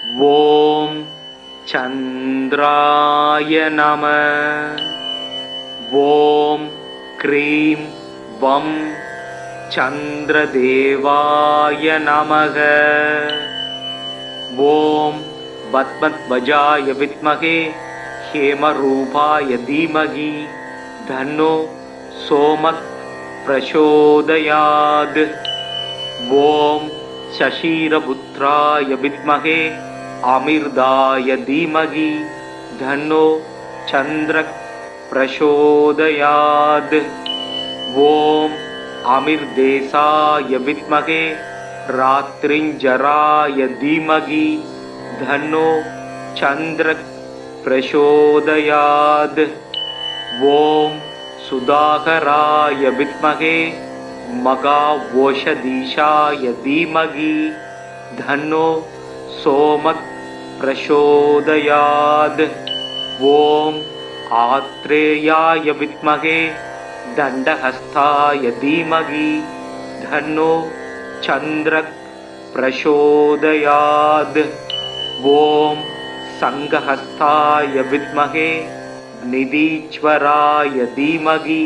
ஓம் சந்திராய நம. ஓம் க்ரீம் வம் சந்திரதேவாய நமக. ஓம் பத்மத்வஜாய வித்மகே ஹேமரூபாய தீமகி தன்னோ சோமத் பிரசோதயாத். ஓம் சசீரபுத்ராய வித்மகே அமிர்தாய தீமகி தன்னோ சந்திரக் பிரசோதயாத். ஓம் அமிர்தேசாய வித்மகே ராத்ரிஞ்சராய தீமகி தன்னோ சந்திரக் பிரசோதயாத். ஓம் சுதாகராய வித்மகே மகாவோஷதீஷாய தீமகி தன்னோ சோமத் பிரசோதயாத். ஓம் ஆத்ரேயாய வித்மகே தண்டஹஸ்தாய தீமகி தன்னோ சந்திரக் பிரசோதயாத். ஓம் சங்கஹஸ்தாய வித்மகே நிதீஸ்வராய தீமகி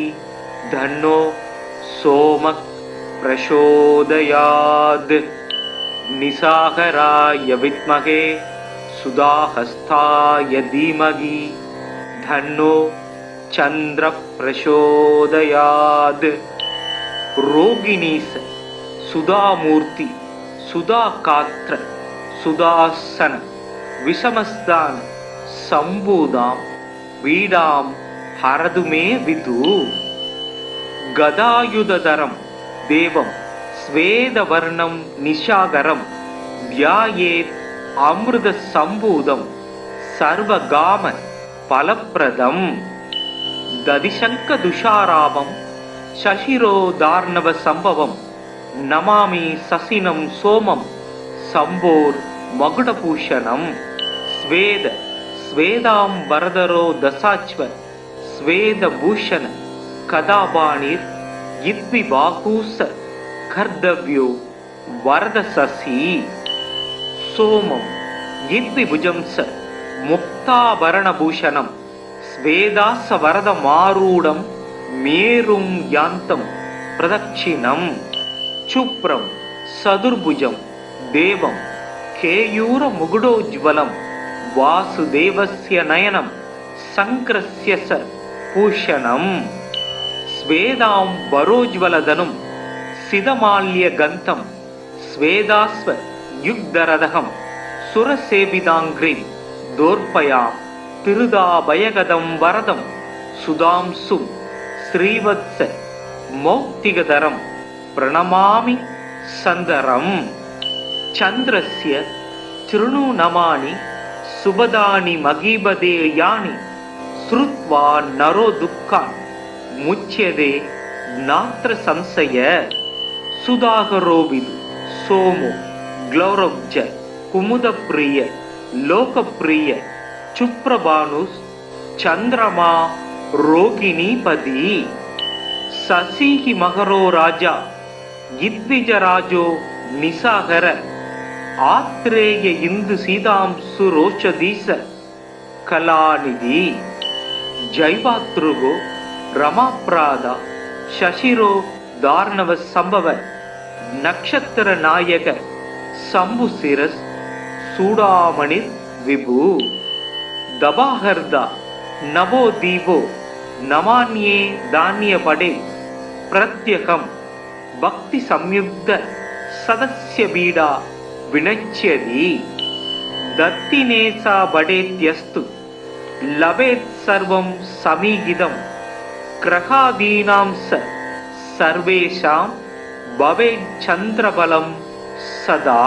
தன்னோ சோமக் பிரசோதயாத். நிசாகராய வித்மகே சுதாஹஸ்தாய தீமகி தன்னோ சந்திர பிரசோதயாத். ரோகிணீச சுதாமூர்த்தி சுதாகாத்ர சுதாசன விஷமஸ்தான சம்பூதாம் வீடாம் ஹரதுமே விது. கதாயுததரம் தேவம் ஸ்வேதவர்ணம் நிஷாகரம் தியாயேத் அமிர்த சம்பூதம் சர்வகாம பலப்பிரதம். ததிசங்க துஷாராபம் சசிரோதார்ணவ சம்பவம் நமாமி சசினம் சோமம் சம்போர் மகுடபூஷணம். ஸ்வேத ஸ்வேதாம்பரதரோ தசாச்வ ஸ்வேதபூஷண கதாபாணிர் இத்விபாகூச கர்தவ்யோ வரதசசி. சோமம் இத்விபுஜம்ச முக்தாபரணபூஷணம் ஸ்வேதாச வரதமாரூடம் மேரும் யாந்தம் பிரதட்சிணம். சுப்ரம் சதுர்புஜம் தேவம் கேயூர முகுடோஜ்வலம் வாசுதேவஸ்ய நயனம் சங்கிரஸ்ய ச பூஷணம். ஸ்வேதாம் வரோஜ்வலதனும் சிதமால்ய கந்தம் ஸ்வேதாஸ்வ யுக்தரதகம் சுரசேபிதாங்கிரீம் தோர்பயாம் திருதாபயகதம் வரதம் சுதாம்சும் ஸ்ரீவத்ஸ மௌக்திகதரம் பிரணமாமி சந்தரம். சந்திரஸ்ய திருணு நமானி சுபதானி மகீபதே யானி ஸ்ருத்வா நரோ துக்கான் முச்யதே நாத்ர சம்சய. சுதாகரோவிது சோமோ க்ளௌரவ்ஜ குமுதப்ரிய லோகப்ரிய சுப்ரபானுஸ் சந்திரமா ரோகிணீபதி. சசிஹி மகரோ ராஜா இத்விஜராஜோ நிசாகர ஆத்ரேய இந்து சீதாம்சு ரோஷதீச கலாநிதி. ஜைவாத்ருகோ ரமாப்ராதா சசிரோ தார்ணவ சம்பவ நக்ஷத்திர நாயக சம்புசிரஸ் சூடாமணிர் விபு. தபாஹர்தா நவோ தீபோ நமான்யே தானிய படே பிரத்யகம் பக்தி சம்யுக்த சதஸ்ய பீடா வினச்யதி. தத்தினேசா படேத்யஸ்து லபேத் சர்வம் சமீகிதம் கிரகாதீனாம் ச சர்வேஷாம் பவேத் சந்திரபலம் சதா.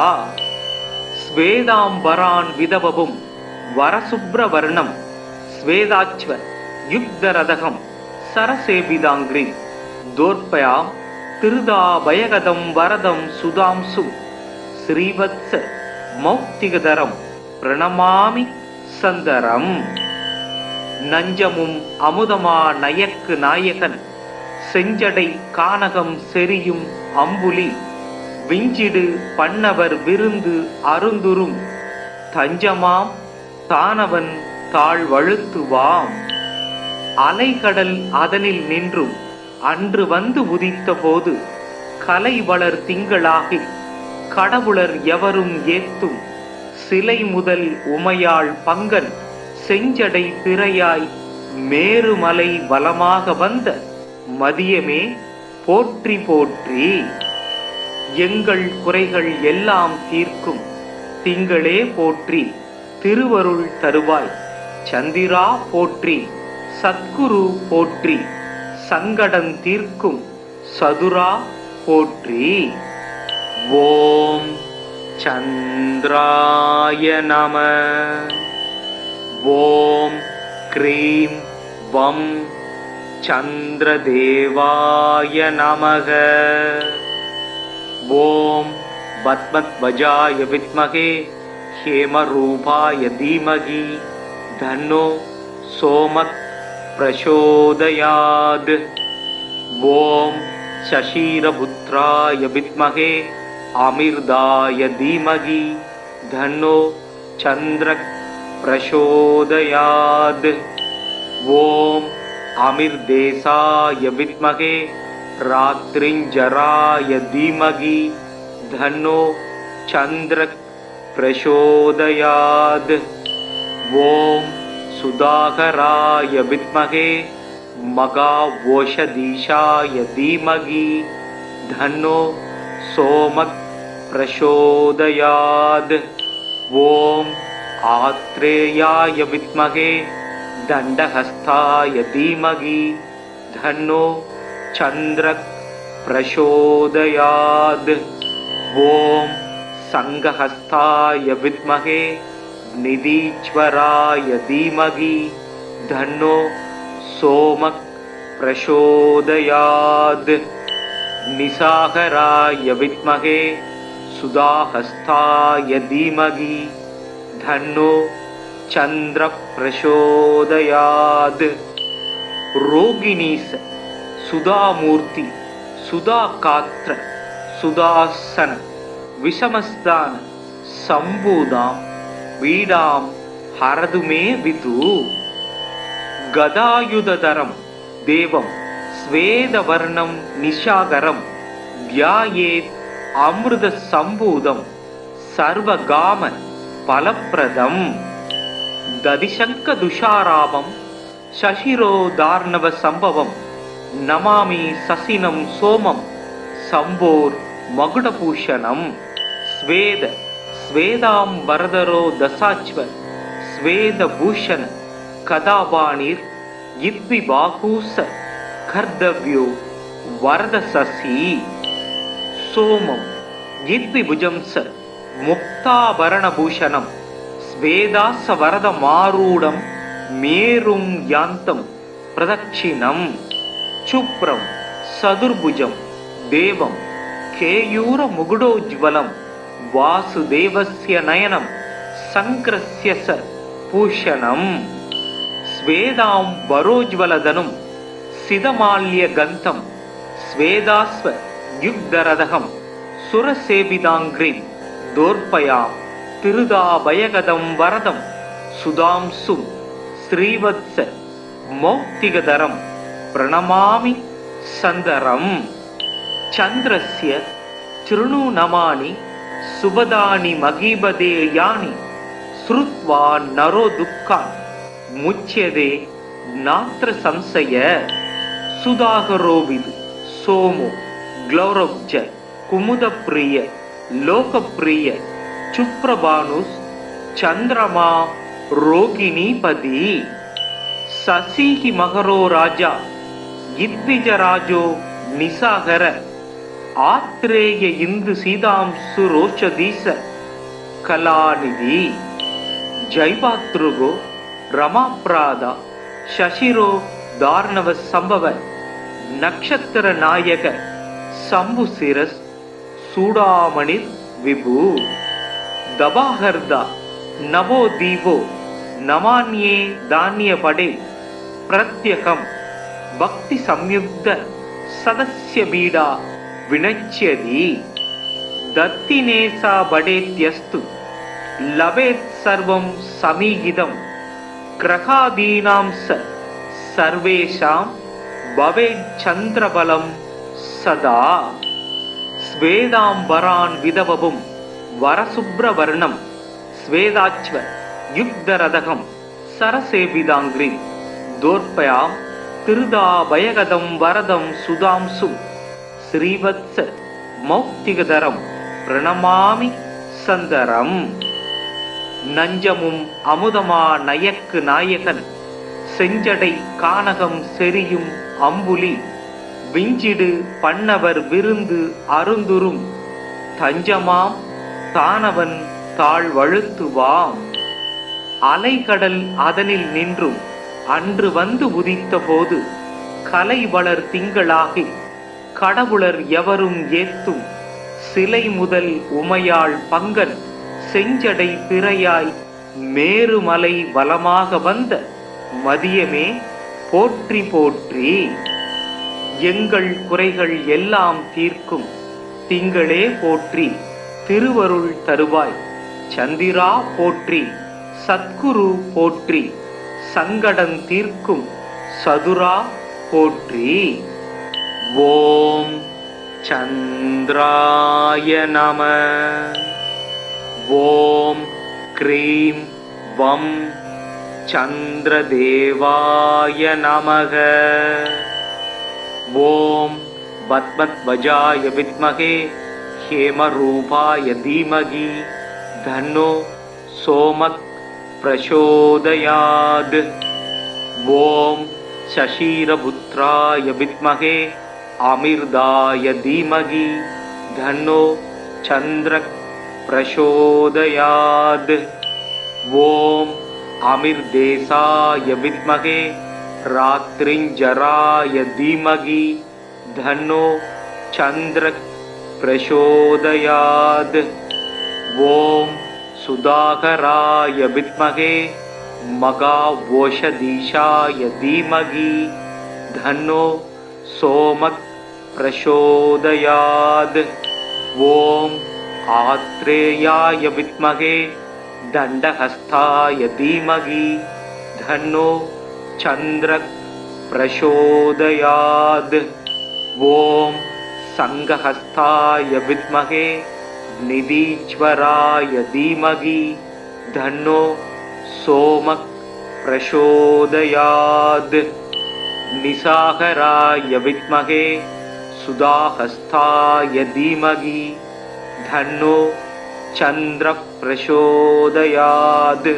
ஸ்வேதாம்பரான் விதவபும் வரசுப்ரவர்ணம் ஸ்வேதாச்வ யுக்தரதகம் சரசேபிதாங்கிரி தோர்பயாம் திருதாபயகதம் வரதம் சுதாம்சும் ஸ்ரீவத்ஸ மௌக்திகதரம் பிரணமாமி சந்தரம். நஞ்சமும் அமுதமா நயக்கு நாயகன் செஞ்சடை கானகம் செரியும் அம்புலி விஞ்சிடு பண்ணவர் விருந்து அருந்துரும் தஞ்சமாம் தானவன் தாழ்வழுத்துவாம். அலைகடல் அதனில் நின்றும் அன்று வந்து உதித்த போது கலை வளர் திங்களாகி கடவுளர் எவரும் ஏத்தும் சிலை முதல் உமையாள் பங்கன் செஞ்சடை பிறையாய் மேருமலை வலமாக வந்த மதியமே போற்றி போற்றி. எங்கள் குறைகள் எல்லாம் தீர்க்கும் திங்களே போற்றி, திருவருள் தருவாய் சந்திரா போற்றி, சத்குரு போற்றி, சங்கடம் தீர்க்கும் சதுரா போற்றி. ஓம் சந்திராய நம. ஓம் க்ரீம் வம் சந்திரதேவாய நமக. ஓம் பத்மத்வஜாய வித்மகே ஹேமரூபாய தீமகி தன்னோ சோமத் பிரசோதயாத். ஓம் சசீரபுத்ராய வித்மகே அமிர்தாய தீமகி தன்னோ சந்திரக் பிரசோதயாத். ஓம் அமிர்தேசாய வித்மகே ராத்ரிஞ்சராய தீமகி தன்னோ சந்திரக் பிரசோதயாத். ஓம் சுதாகராய வித்மகே மகாவோஷதீஷாய தீமகி தன்னோ சோமக் பிரசோதயாத். ஓம் ஆத்ரேயாய வித்மகே தண்டஹஸ்தாய தீமகி தன்னோ சந்திரக் பிரசோதயாத். ஓம் சங்கஹஸ்தாய வித்மகே நிதீஸ்வராய தீமகி தன்னோ சோமக் பிரசோதயாத். நிசாகராய வித்மகே சுதாஹஸ்தாய தீமகி தன்னோ சந்திர பிரசோதயாத். ரோகிணீச சுதாமூர்த்தி சுதாகாத்ர சுதாசன விஷமஸ்தான சம்பூதாம் வீடாம் ஹரதுமே விது. கதாயுததரம் தேவம் ஸ்வேதவர்ணம் நிஷாகரம் தியாயேத் அமிர்த சம்பூதம் சர்வகாம பலப்பிரதம். ததிசங்க துஷாராபம் சசிரோதார்ணவ சம்பவம் நமாமி சசினம் சோமம் சம்போர் மகுடபூஷணம். ஸ்வேத ஸ்வேதாம்பரதரோ தசாச்வ ஸ்வேதபூஷண கதாபாணிர் இத்விபாகூச கர்தவ்யோ வரதசசி. சோமம் இத்விபுஜம்ச முக்தாபரணபூஷணம் ஸ்வேதாச வரத மாரூடம் மேரும் யாந்தம் பிரதட்சிணம். சுப்ரம் சதுர்புஜம் தேவம் கேயூர முகுடோஜ்வலம் வாசுதேவஸ்ய நயனம் சங்கிரஸ்ய ச பூஷணம். ஸ்வேதாம் வரோஜ்வலதனும் சிதமால்ய கந்தம் ஸ்வேதாஸ்வ யுக்தரதகம் சுரசேபிதாங்கிரிம் தோர்பயாம் திருதாபயகதம் வரதம் சுதாம்சும் ஸ்ரீவத்ஸ மௌக்திகதரம் பிரணமாமி சந்தரம். சந்திரஸ்ய சிருணு நமானி சுபதானி மகீபதே யானி ஸ்ருத்வா நரோ துக்கான் முச்யதே நாத்ர சம்சய. சுதாகரோவிது சோமோ க்ளௌரப்ஜ குமுதப்பிரிய லோகப்பிரிய சுப்ரபானுஸ் சந்திரமா ரோகிணீபதி. சசிஹி மகரோ ராஜா இத்விஜராஜோ நிசாகர ஆத்ரேய இந்து சீதாம்சு ரோஷதீச கலாநிதி. ஜைவாத்ருகோ ரமாப்ராதா சசிரோ தார்ணவ சம்பவ நக்ஷத்திர நாயக சம்புசிரஸ் சூடாமணிர் விபு. தபாஹர்தா நவோ தீபோ நமான்யே தானிய படே பிரத்யகம் பக்தி சம்யுக்த சதஸ்ய பீடா வினச்யதி. தத்தினேசா படேத்யஸ்து லபேத் சர்வம் சமீகிதம் கிரகாதீனாம் சர்வேஷாம் பவேத் சந்திரபலம் சதா ஸ்வேதாம்பரான் விதவபும் வரசுப்ரவர்ணம் ஸ்வேதாச்வ யுக்தரதகம் சரசேவிதாங்கிரி தோர்பயாம் திருதாபயகதம் வரதம் சுதாம்சு ஸ்ரீவத்ஸ மௌக்திகதரம் பிரணமாமி சந்தரம். நஞ்சமும் அமுதமா நயக்கு நாயகன் செஞ்சடை கானகம் செரியும் அம்புலி விஞ்சிடு பண்ணவர் விருந்து அருந்துரும் தஞ்சமாம் தானவன் தாழ்வழுத்துவாம். அலைகடல் அதனில் நின்றும் அன்று வந்து உதித்த போது கலை வளர் திங்களாகி கடவுளர் எவரும் ஏத்தும் சிலை முதல் உமையாள் பங்கன் செஞ்சடை பிறையாய் மேருமலை வலமாக வந்த மதியமே போற்றி போற்றி. எங்கள் குறைகள் எல்லாம் தீர்க்கும் திங்களே போற்றி திருவருள் தருவாய் சந்திரா போற்றி சத்குரு போற்றி சங்கடம் தீர்க்கும் சதுரா போற்றி. ஓம் சந்திராய நம. ஓம் க்ரீம் வம் சந்திரதேவாய நமக. ஓம் பத்மத்வஜாய வித்மகே ஹேமரூபாய தீமகி தன்னோ சோமக் பிரசோதயாத். ஓம் சஷீரபுத்ராய வித்மகே அமிர்தாய தீமகி தன்னோ சந்திரக் பிரசோதயாத். ஓம் அமிர்தேசாய வித்மகே ராத்ரிஞ்சராய தீமகி தன்னோ சந்திரக் பிரசோதயாத். ஓம் சுதாகராய வித்மகே மகாவோஷதீஷாய தீமகி தன்னோ சோமக் பிரசோதயாத். ஓம் ஆத்ரேயாய வித்மகே தண்டஹஸ்தாய தீமகி தன்னோ சந்திரக் பிரசோதயாத். ஓம் சங்கஹஸ்தாய வித்மகே நிதீஸ்வராய தீமகி தன்னோ சோமக் பிரசோதயாத். நிசாகராய வித்மகே சுதாஹஸ்தாய தீமகி தன்னோ சந்திர பிரசோதயாத்.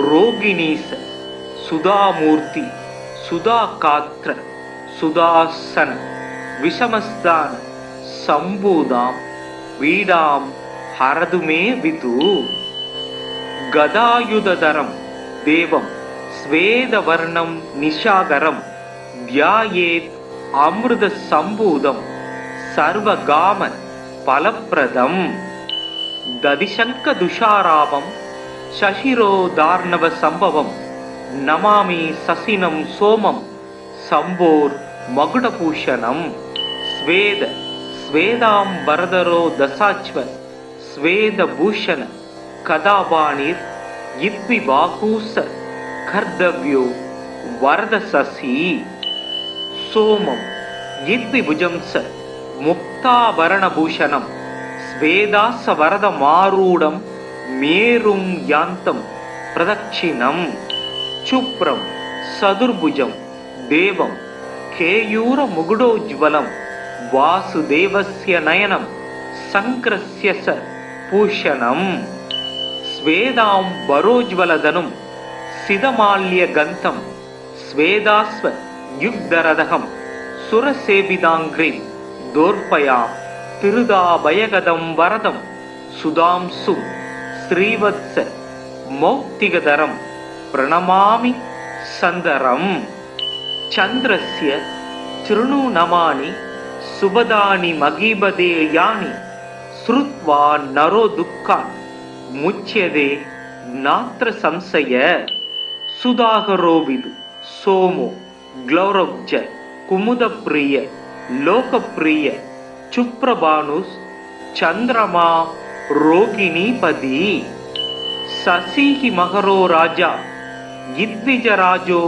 ரோகிணீச சுதாமூர்த்தி சுதாகாத்ர சுதாசன விஷமஸ்தான சம்பூதாம் வீடாம் ஹரதுமே விது. கதாயுததரம் தேவம் ஸ்வேதவர்ணம் நிஷாகரம் தியாயேத் அமிர்த சம்பூதம் சர்வகாம பலப்பிரதம். ததிசங்க துஷாராபம் சசிரோதார்ணவ சம்பவம் நமாமி சசினம் சோமம் சம்போர் மகுடபூஷணம். ஸ்வேத ஸ்வேதாம்பரதரோ தசாச்வ ஸ்வேதபூஷண கதாபாணிர் இத்விபாகூச கர்தவ்யோ வரதசசி. சோமம் இத்விபுஜம் ச முக்தாபரணபூஷணம் ஸ்வேதாச வரத மாரூடம் மேரும் யாந்தம் பிரதட்சிணம். சுப்ரம் சதுர்புஜம் தேவம் கேயூர முகுடோஜ்வலம் வாசுதேவஸ்ய நயனம் சங்கிரஸ்ய ச பூஷணம். ஸ்வேதாம் வரோஜ்வலதனும் சிதமால்ய கந்தம் ஸ்வேதாஸ்வ யுக்தரதகம் சுரசேவிதாங்கிரி தோர்பயாம் திருதாபயகதம் வரதம் சுதாம்சு ஸ்ரீவத்ஸ மௌக்திகதரம் பிரணமாமி சந்தரம். சந்திரஸ்ய த்ருணு நமானி சுபதானி மகீபதே யானி ஸ்ருத்வா நரோ துக்கான் முச்யதே நாத்ர சம்சய. சுதாகரோவிது சோமோ க்ளௌரவ்ஜ குமுதப்பிரிய லோகப்பிரிய சுப்ரபானுஸ் சந்திரமா ரோகிணிபதி. சசீஹி மகரோ ராஜா இத்விஜராஜோ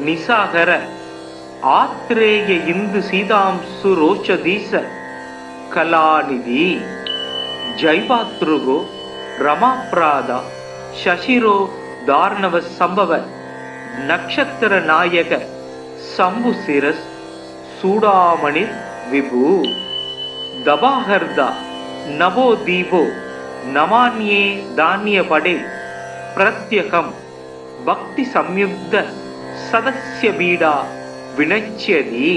நிசாகர ஆத்ரேய இந்து சீதாம்சு ரோஷதீச கலாநிதி ஜைவாத்ருகோ ரமாப்ராதா சசிரோ தார்ணவ சம்பவ நக்ஷத்திர நாயக சம்பு சிரஸ் சூடாமணிர் விபு தபாஹர்தா நவோ தீபோ நமான்யே தானிய படே பிரத்யகம் பக்தி சம்யுக்த சதஸ்ய பீடா வினச்யதி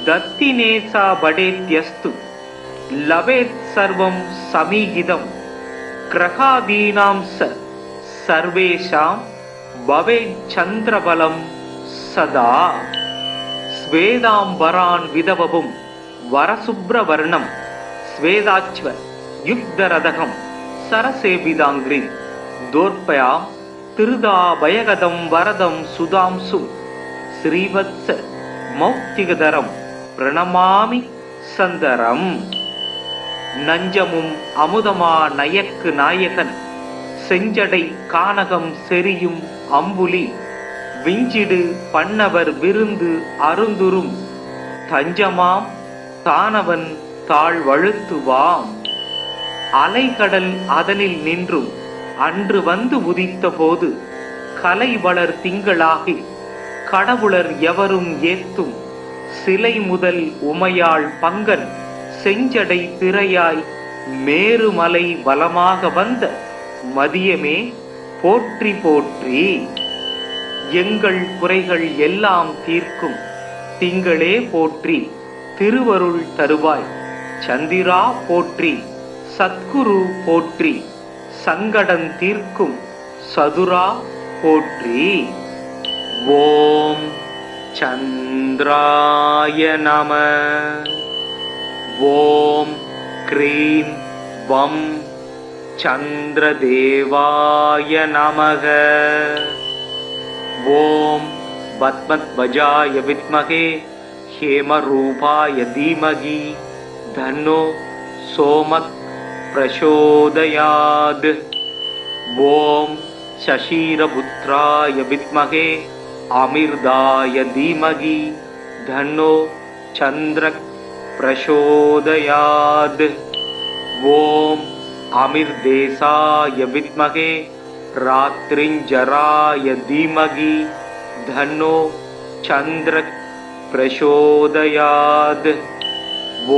தத்தினேசா படேத்யஸ்து லவேத் சர்வம் சமீகிதம் கிரகாதீனாம் சர்வேஷாம் பவேத் சந்திரபலம் சதா ஸ்வேதாம்பரான் விதவபும் வரசுப்ரவர்ணம் ஸ்வேதாச்வ யுக்தரதகம் சரசேபிதாங்கிரி தோர்பயாம் திருதாபயகதம் வரதம் சுதாம்சு ஸ்ரீவத்ஸ மௌக்திகதரம் பிரணமாமி சந்தரம். நஞ்சமும் அமுதமா நயக்கு நாயகன் செஞ்சடை கானகம் செரியும் அம்புலி விஞ்சிடு பண்ணவர் விருந்து அருந்துரும் தஞ்சமாம் தானவன் தாழ் வழுத்துவாம். அலைகடல் அதனில் நின்றும் அன்று வந்து உதித்த போது கலை வளர் திங்களாகி கடவுளர் எவரும் ஏத்தும் சிலை முதல் உமையாள் பங்கன் செஞ்சடை திரையாய் மேருமலை வலமாக வந்த மதியமே போற்றி போற்றி. எங்கள் குறைகள் எல்லாம் தீர்க்கும் திங்களே போற்றி திருவருள் தருவாய் சந்திரா போற்றி சத்குரு போற்றி சங்கடன் தீர்க்கும் சதுரா போற்றி. ஓம் சந்திராய நம. ஓம் க்ரீம் வம் சந்திரதேவாய நமக. ஓம் பத்மத்வஜாய வித்மகே ஹேமரூபாய தீமகி தன்னோ சோமக் பிரசோதயாத். ஓம் சசீரபுத்ராய வித்மகே அமிர்தாய தீமகி தன்னோ சந்திரக் பிரசோதயாத். ஓம் அமிர்தேசாய வித்மகே ராத்ரிஞ்சராய தீமகி தன்னோ சந்திரக் பிரசோதயாத்.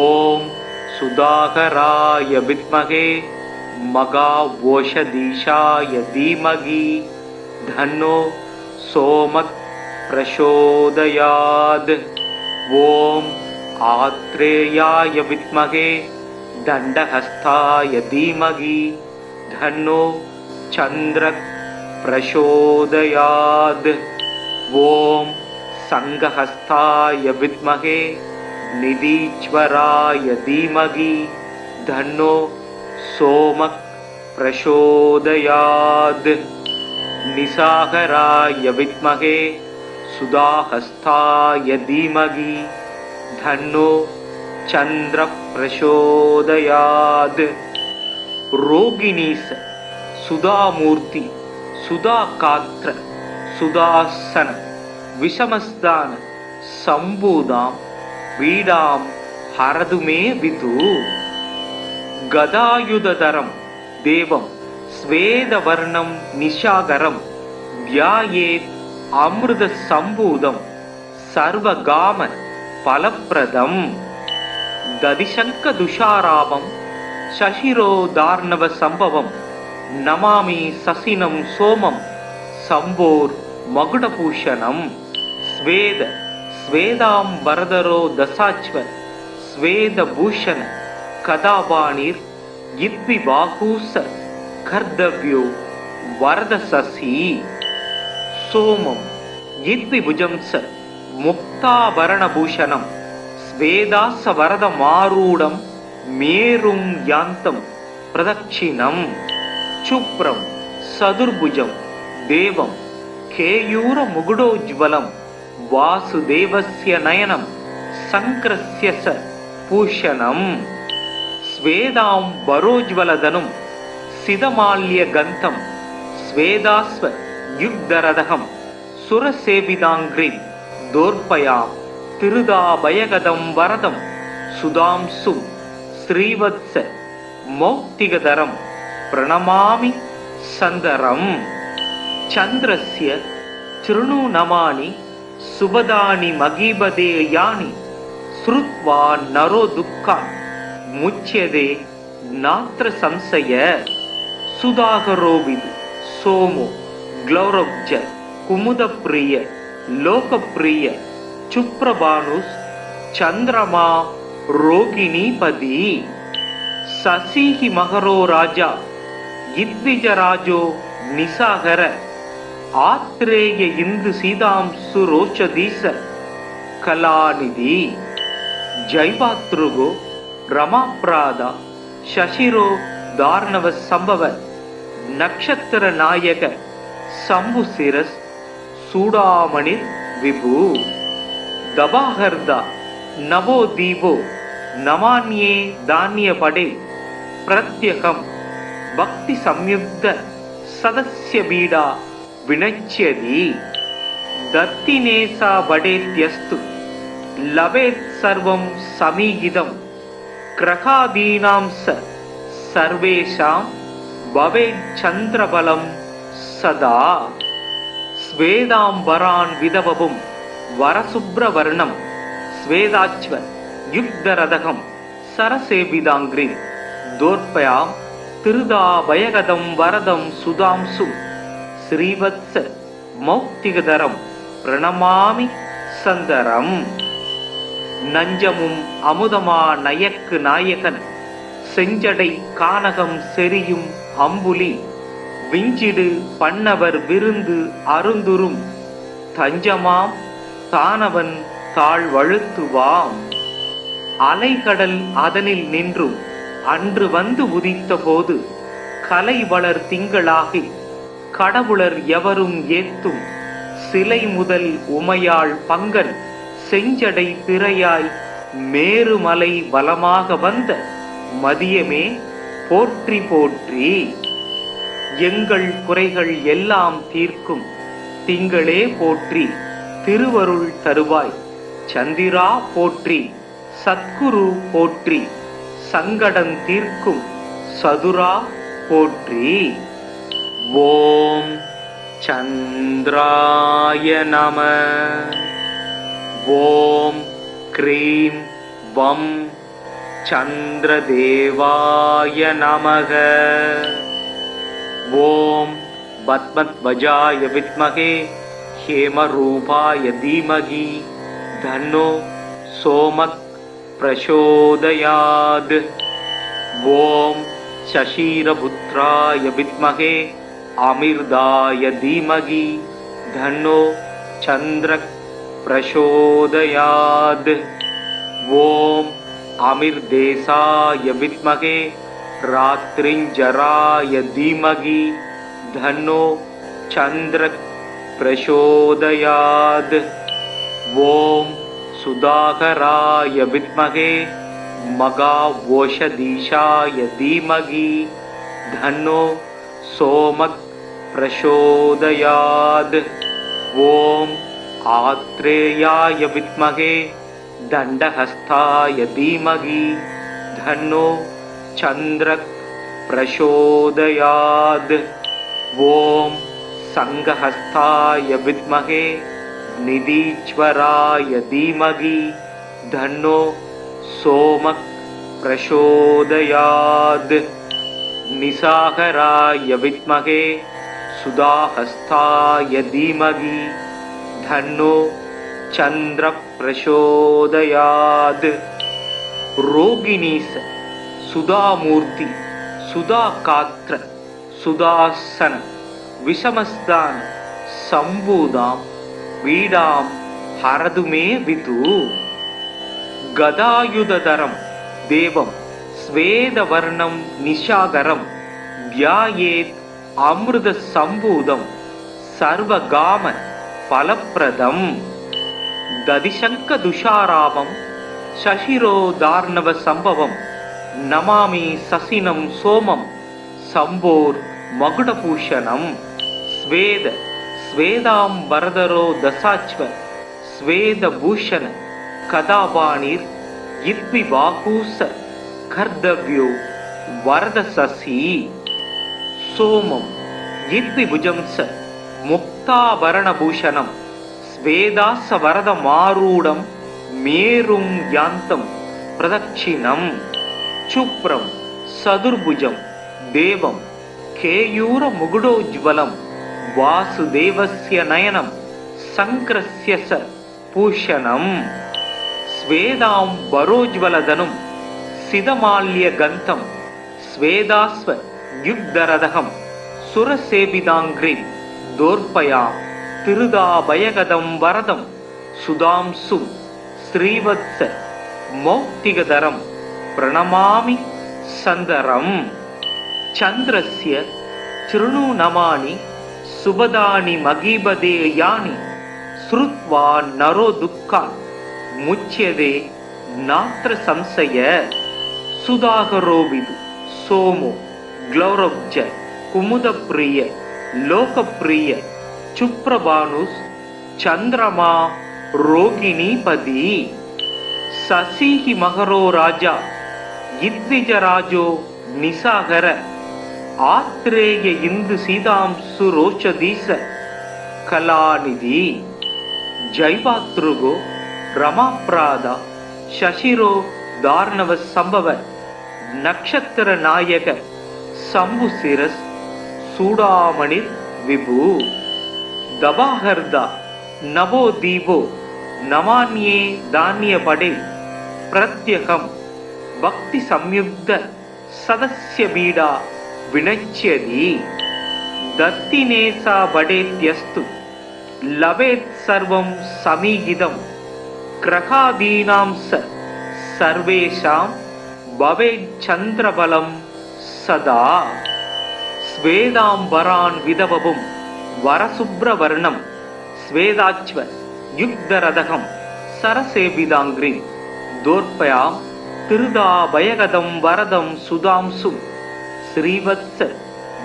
ஓம் சுதாகராய வித்மகே மகாவோஷதீஷாய தீமகி தன்னோ சோமக் பிரசோதயாத். ஓம் ஆத்ரேயாய வித்மகே தண்டஹஸ்தாய தீமகி தன்னோ சந்திரக் பிரசோதயாத். ஓம் சங்கஹஸ்தாய வித்மகே நிதீச்வராய தீமகி தன்னோ சோமக் பிரசோதயாத். நிசாகராய வித்மகே சுதாஹஸ்தாய தீமகி தன்னோ சந்திர பிரசோதயாத். ரோகிணீச சுதாமூர்த்தி சுதாகாத்ர சுதாசன விஷமஸ்தான சம்பூதாம் வீடாம் ஹரதுமே விது. கதாயுததரம் தேவம் ஸ்வேதவர்ணம் நிஷாகரம் தியாயேத் அமிர்த சம்பூதம் சர்வகாம பலப்பிரதம். ததிசங்க துஷாராபம் சசிரோதார்ணவ சம்பவம் நமாமி சசினம் சோமம் சம்போர் மகுடபூஷணம். ஸ்வேத ஸ்வேதாம் வரதரோ தசாச்வ ஸ்வேதபூஷண கதாபாணிர் இத்வி பாகூச கர்தவ்யோ வரத சசி. சோமம் இத்வி புஜம்ச முக்தாபரணபூஷணம் ஸ்வேதாச வரத மாரூடம் மேரும் யாந்தம் பிரதட்சிணம். சுப்ரம் சதுர்புஜம் தேவம் கேயூர முகுடோஜ்வலம் வாசுதேவஸ்ய நயனம் சங்கிரஸ்ய ச பூஷணம். ஸ்வேதாம் வரோஜ்வலதனும் சிதமால்ய கந்தம் ஸ்வேதாஸ்வ யுக்தரதகம் சுரசேவிதாங்கிரிம் தோர்பயாம் திருதாபயகதம் வரதம் சுதாம்சும் ஸ்ரீவத்ஸ மௌக்திகதரம் பிரணமாமி சந்தரம். சந்திரஸ்ய சிருணு நமானி சுபதானி மகீபதே யானி ஸ்ருத்வா நரோ துக்கான் முச்யதே நாத்ர சம்சய. சுதாகரோவிது சோமோ க்ளௌரப்ஜ குமுதப்பிரிய லோகப்பிரிய சுப்ரபானுஸ் சந்திரமா ரோகிணீபதி. சசிஹி மகரோ ராஜா இத்விஜராஜோ நிசாகர ஆத்ரேய இந்து சீதாம்சு ரோச்சதீச கலாநிதி. ஜைவாத்ருகோ ரமாப்ராதா சசிரோ தார்ணவ சம்பவ நக்ஷத்திர நாயக சம்புசிரஸ் சூடாமணிர் விபு. தபாஹர்தா நவோ தீபோ நமான்யே தானிய படே பிரத்யகம் பக்தி சம்யுக்த சதஸ்ய பீடா வினச்யதி. தத்தினேசா படேத்யஸ்து லவேத் சர்வம் சமீகிதம் கிரகாதீனாம் சர்வேஷாம் பவேத் சந்திரபலம் சதா. ஸ்வேதாம்பரான் விதவபும் வரசுப்ரவர்ணம் ஸ்வேதாச்வ யுக்தரதகம் சரசேவிதாங்கிரி தோர்பயாம் திருதாபயகதம் வரதம் சுதாம்சும் ஸ்ரீவத்ஸ மௌக்திகதரம் பிரணமாமி சந்தரம். நஞ்சமும் அமுதமா நயக்கு நாயகன் செஞ்சடை கானகம் செரியும் அம்புலி விஞ்சிடு பண்ணவர் விருந்து அருந்துரும் தஞ்சமாம் தானவன் தாழ்வழுத்துவாம். அலைகடல் அதனில் நின்றும் அன்று வந்து உதித்த போது கலை வளர் திங்களாகி கடவுளர் எவரும் ஏத்தும் சிலை முதல் உமையாள் பங்கன் செஞ்சடை பிறையாய் மேருமலை வலமாக வந்த மதியமே போற்றி போற்றி. எங்கள் குறைகள் எல்லாம் தீர்க்கும் திங்களே போற்றி திருவருள் தருவாய் சந்திரா போற்றி சத்குரு போற்றி சங்கடம் தீர்க்கும் சதுரா போற்றி. ஓம் சந்திராய நம. ஓம் க்ரீம் வம் சந்திரதேவாய நமக. ஓம் பத்மத்வஜாய வித்மகே ஹேமரூபாய தீமகி தன்னோ சோமக் பிரசோதயாத். ஓம் சசீரபுத்ராய வித்மகே அமிர்தாய தீமகி தன்னோ சந்திரக் பிரசோதயாத். ஓம் அமிர்தேசாய வித்மகே ராத்ரிஞ்சராய தீமகி தன்னோ சந்திரக் பிரசோதயாத். ஓம் சுதாகராய வித்மகே மகாவோஷதீஷாய தீமகி தன்னோ சோமக் பிரசோதயாத். ஓம் ஆத்ரேயாய வித்மகே தண்டஹஸ்தாய தீமகி தன்னோ சந்திரக் பிரசோதயாத். ஓம் சங்கஹஸ்தாய வித்மகே நிதீஸ்வராய தீமகி தன்னோ சோமக் பிரசோதயாத். நிசாகராய வித்மகே சுதாஹஸ்தாய தீமகி தன்னோ சந்திர பிரசோதயாத். ரோகிணீச சுதாமூர்த்தி சுதாகாத்ர சுதாசன விஷமஸ்தான சம்பூதாம் வீடாம் ஹரதுமே விது. கதாயுததரம் தேவம் ஸ்வேதவர்ணம் நிஷாகரம் தியாயேத் அமிர்த சம்பூதம் சர்வகாம பலப்பிரதம். ததிசங்க துஷாராமம் சசிரோதார்ணவ சம்பவம் நமாமி சசினம் சோமம் சம்போர் மகுடபூஷணம். ஸ்வேத ஸ்வேதாம்பரதரோ தசாச்வ ஸ்வேதபூஷண கதாபாணிர் இத்விபாகூச கர்தவ்யோ வரதசசி சோமம் இத்விபுஜம் ச முக்தாபரணபூஷணம் ஸ்வேதாச வரதமாரூடம் மேரும் யாந்தம் பிரதட்சிணம் சுப்ரம் சதுர்புஜம் தேவம் கேயூர முகுடோஜ்வலம் வாசுதேவஸ்ய நயனம் சங்கிரஸ்ய ச பூஷணம் ஸ்வேதாம் வரோஜ்வலதனும் சிதமால்ய கந்தம் ஸ்வேதாஸ்வ யுக்தரதகம் சுரசேபிதாங்கிரி தோர்பயாம் திருதாபயகதம் வரதம் சுதாம்சும் ஸ்ரீவத்ஸ மௌக்திகதரம் பிரணமாமி சந்தரம் சந்திரஸ்ய சிருணு நமானி சுபதானி மகீபதே யானி ஸ்ருத்வா நரோ துக்கான் முச்யதே நாத்ர சம்சய சுதாகரோவிது சோமோ க்ளௌரவ்ஜ குமுதப்பிரிய லோகப்பிரிய சுப்ரபானுஸ் சந்திரமா ரோகிணீபதி சசிஹி மகரோ ராஜா இத்விஜராஜோ நிசாகர ஆத்ரேய இந்து சீதாம்சு ரோஷதீச கலாநிதி ஜைவாத்ருகோ ரமாப்ராதா சசிரோ தார்ணவ சம்பவ நக்ஷத்திர நாயக சம்புசிரஸ் சூடாமணிர் விபு தபாஹர்தா நவோ தீபோ நமான்யே தானிய படே பிரத்யகம் பக்தி சம்யுக்த சதஸ்ய பீடா வினச்யதி தத்தினேசா படேத்யஸ்து லவேத் சர்வம் சமீகிதம் கிரகாதீனாம் சர்வேஷாம் பவேத் சந்திரபலம் சதா ஸ்வேதாம்பரான் விதவபும் வரசுப்ரவர்ணம் ஸ்வேதாச்வ யுக்தரதகம் சரசேபிதாங்கிரி தோர்பயாம் திருதாபயகதம் வரதம் சுதாம்சும் ஸ்ரீவத்ஸ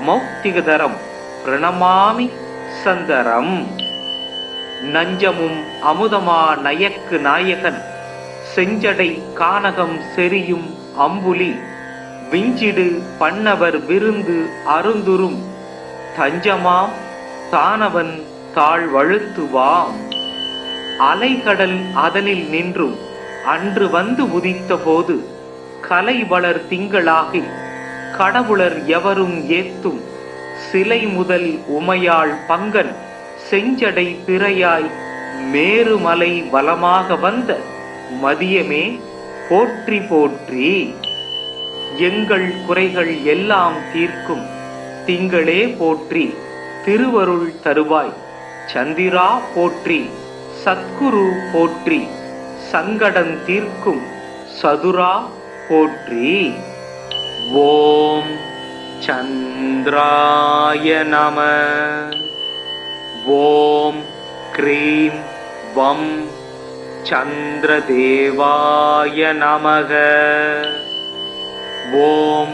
மௌக்திகதரம் பிரணமாமி சந்தரம் நஞ்சமும் அமுதமா நயக்கு நாயகன் செஞ்சடை கானகம் செரியும் அம்புலி விஞ்சிடு பண்ணவர் விருந்து அருந்துரும் தஞ்சமாம் தானவன் தாழ்வழுத்துவாம் அலைகடல் அதனில் நின்றும் அன்று வந்து உதித்த போது கலை வளர் திங்களாகி கடவுளர் எவரும் ஏத்தும் சிலை முதல் உமையாள் பங்கன் செஞ்சடை திரையாய் மேருமலை வலமாக வந்த மதியமே போற்றி போற்றி எங்கள் குறைகள் எல்லாம் தீர்க்கும் திங்களே போற்றி திருவருள் தருவாய் சந்திரா போற்றி சத்குரு போற்றி சங்கடன் தீர்க்கும் சதுரா போற்றி ஓம் சந்திராய நம ஓம் க்ரீம் வம் சந்திரதேவாய நமக ஓம்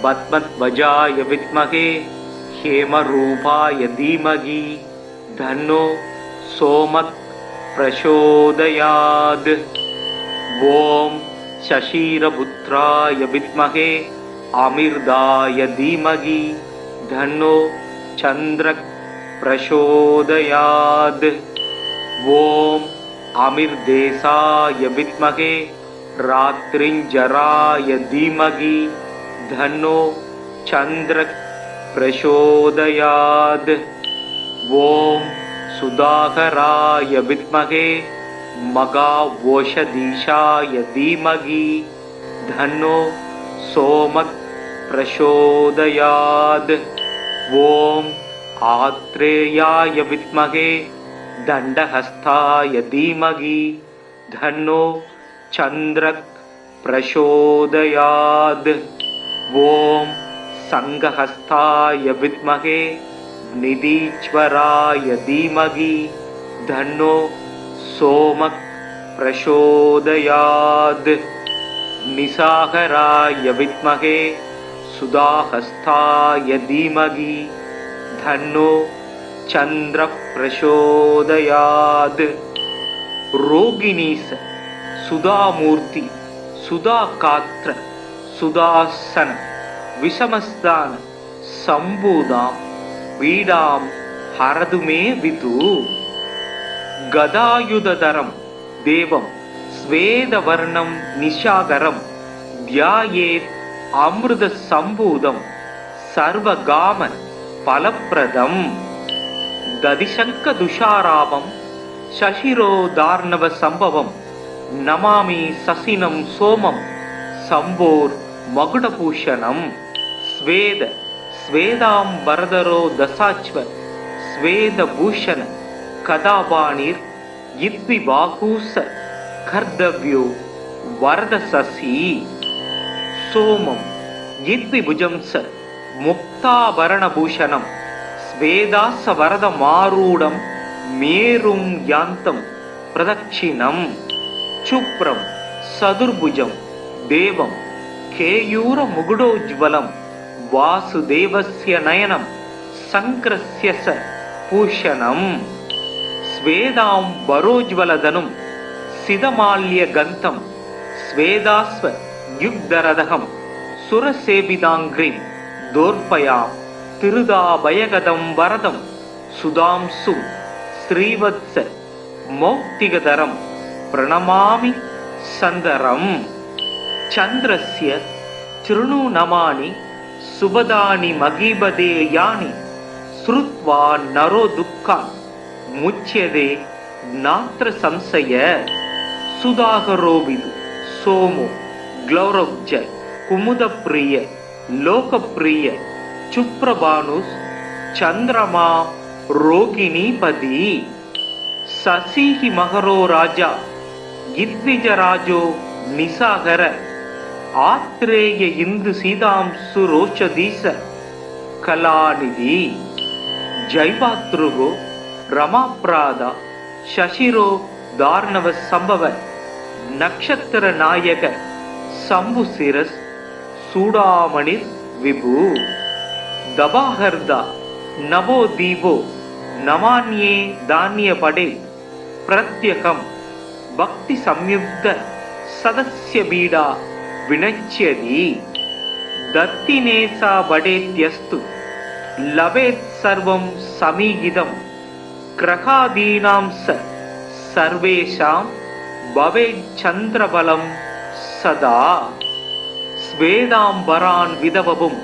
பத்மத்வஜாய வித்மகே ஹேமரூபாய தீமகி தன்னோ சோமக் பிரசோதயாத் ஓம் சசீரபுத்ராய வித்மகே அமிர்தாய தீமகி தன்னோ சந்திரக் பிரசோதயாத் ஓம் அமிர்தேசாய வித்மகே ராத்ரிஞ்சராய தீமகி தன்னோ சந்திரக் பிரசோதயாத் ஓம் சுதாகராய வித்மகே மகாவோஷதீஷாய தீமகி தன்னோ சோமக் பிரசோதயாத் ஓம் ஆத்ரேயாய வித்மகே தண்டஹஸ்தாய தீமகி தன்னோ சந்திரக் பிரசோதயாத் ஓம் சங்கஹஸ்தாய வித்மகே நிதீச்வராய தீமகி தன்னோ சோமக் பிரசோதயாத் நிசாகராய வித்மகே சுதாஹஸ்தாய தீமகி தன்னோ चंद्र प्रचोदयात्। रोगिणीस सुधामूर्ति सुधाकात्र सुदासन विषमस्तान संबूदां पीडां हरतु मे विदु। गदायुधधरं देवं स्वेदवर्णं निशाकरं ध्यायेत् अमृतसम्भूतं सर्वगाम फलप्रदम्। दधिशङ्खदुषारावं शशिरोदार्णवसम्भवं नमामि ससिनं सोमं शम्भोर्मकुटभूषणं। स्वेद स्वेदाम्बरधरो दशाश्व स्वेदभूषण कदापाणिर् इद्विबाहूस कर्तव्यो वरदशशि। सोमं इद्विभुजं स मुक्ताभरणभूषणं स्वेदासवरदमारूढं मेरुं यान्तं प्रदक्षिणं। शुभ्रं चतुर्भुजं देवं केयूरमुकुटोज्ज्वलं वासुदेवस्य नयनं शङ्करस्य स भूषणं। स्वेदाम्बरोज्ज्वलधनुं सितमाल्यगन्तं स्वेदास्व युग्धरथं सुरसेविताङ्घ्रिं दोर्पयां तिरुदाभयगदं वरदं सुधांशुं श्रीवत्स मौक्तिकधरं प्रणमामि सन्दरम्। चन्द्रस्य चृणुनमानि सुभदानि महीपदे यानि श्रुत्वा नरो दुःखान् मुच्यते नात्र संशय। सुधाकरोऽविदु सोमो ग्लौरौज कुमुदप्रिय लोकप्रिय चुप्रभानुस् चन्द्रमा रोगिणीपति। शशिः मकरो राजा इद्विजराजो निशाकर आत्रेय इंदु सीतांशु रोचदीश कलानिधि। जैवातृगो रमाप्रादा शशिरो दार्णव संभव नक्षत्र नायक शंभुशिरस् सूडामणिर् विभु। दबाहर्दा नवो दीपो नमान्ये धान्य पडे प्रत्यहं भक्ति संयुक्त सदस्य बीडा विनच्यति। दत्तिनेसा बडेत्यस्तु लवेत् सर्वं समीहितं ग्रहादीनां स सर्वेषां भवेत् चन्द्रबलं सदा। स्वेदाम्बरान् विधवपुं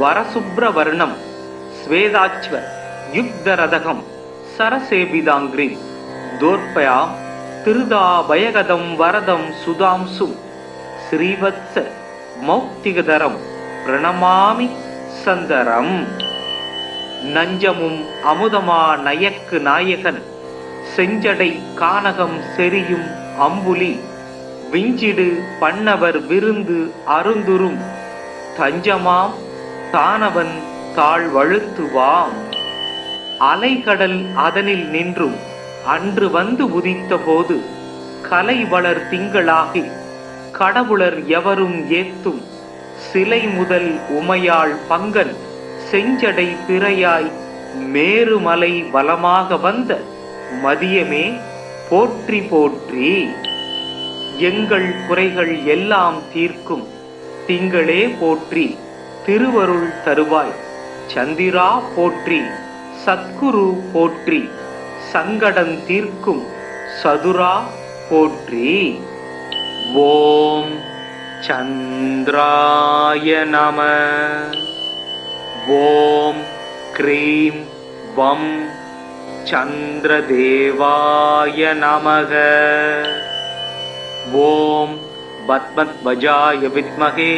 वरशुभ्रवर्णं स्वेदाच्व युग्धरथं सरसेविताङ्घ्रिं दोर्पयां तिरुदाभयगदं वरदं सुधांशुं श्रीवत्स मौक्तिकधरं प्रणमामि सन्दरम्। நஞ்சமும் அமுதமா நயக்கு நாயகன் செஞ்சடை கானகம் செரியும் அம்புலி விஞ்சிடு பண்ணவர் விருந்து அருந்துரும் தஞ்சமாம் தானவன் தாழ்வழுத்துவாம். அலைகடல் அதனில் நின்றும் அன்று வந்து உதித்த போது கலை வளர் திங்களாகி கடவுளர் எவரும் ஏத்தும் சிலை முதல் உமையாள் பங்கன் செஞ்சடை பிறையாய் மேருமலை வலமாக வந்த மதியமே போற்றி போற்றி. எங்கள் குறைகள் எல்லாம் தீர்க்கும் திங்களே போற்றி திருவருள் தருவாய். சந்திரா போற்றி சத்குரு போற்றி சங்கடம் தீர்க்கும் சதுரா போற்றி. ஓம் சந்திராய நம. ஓம் க்ரீம் வம் சந்திரதேவாய நமக. ஓம் பத்மத்வஜாய வித்மகே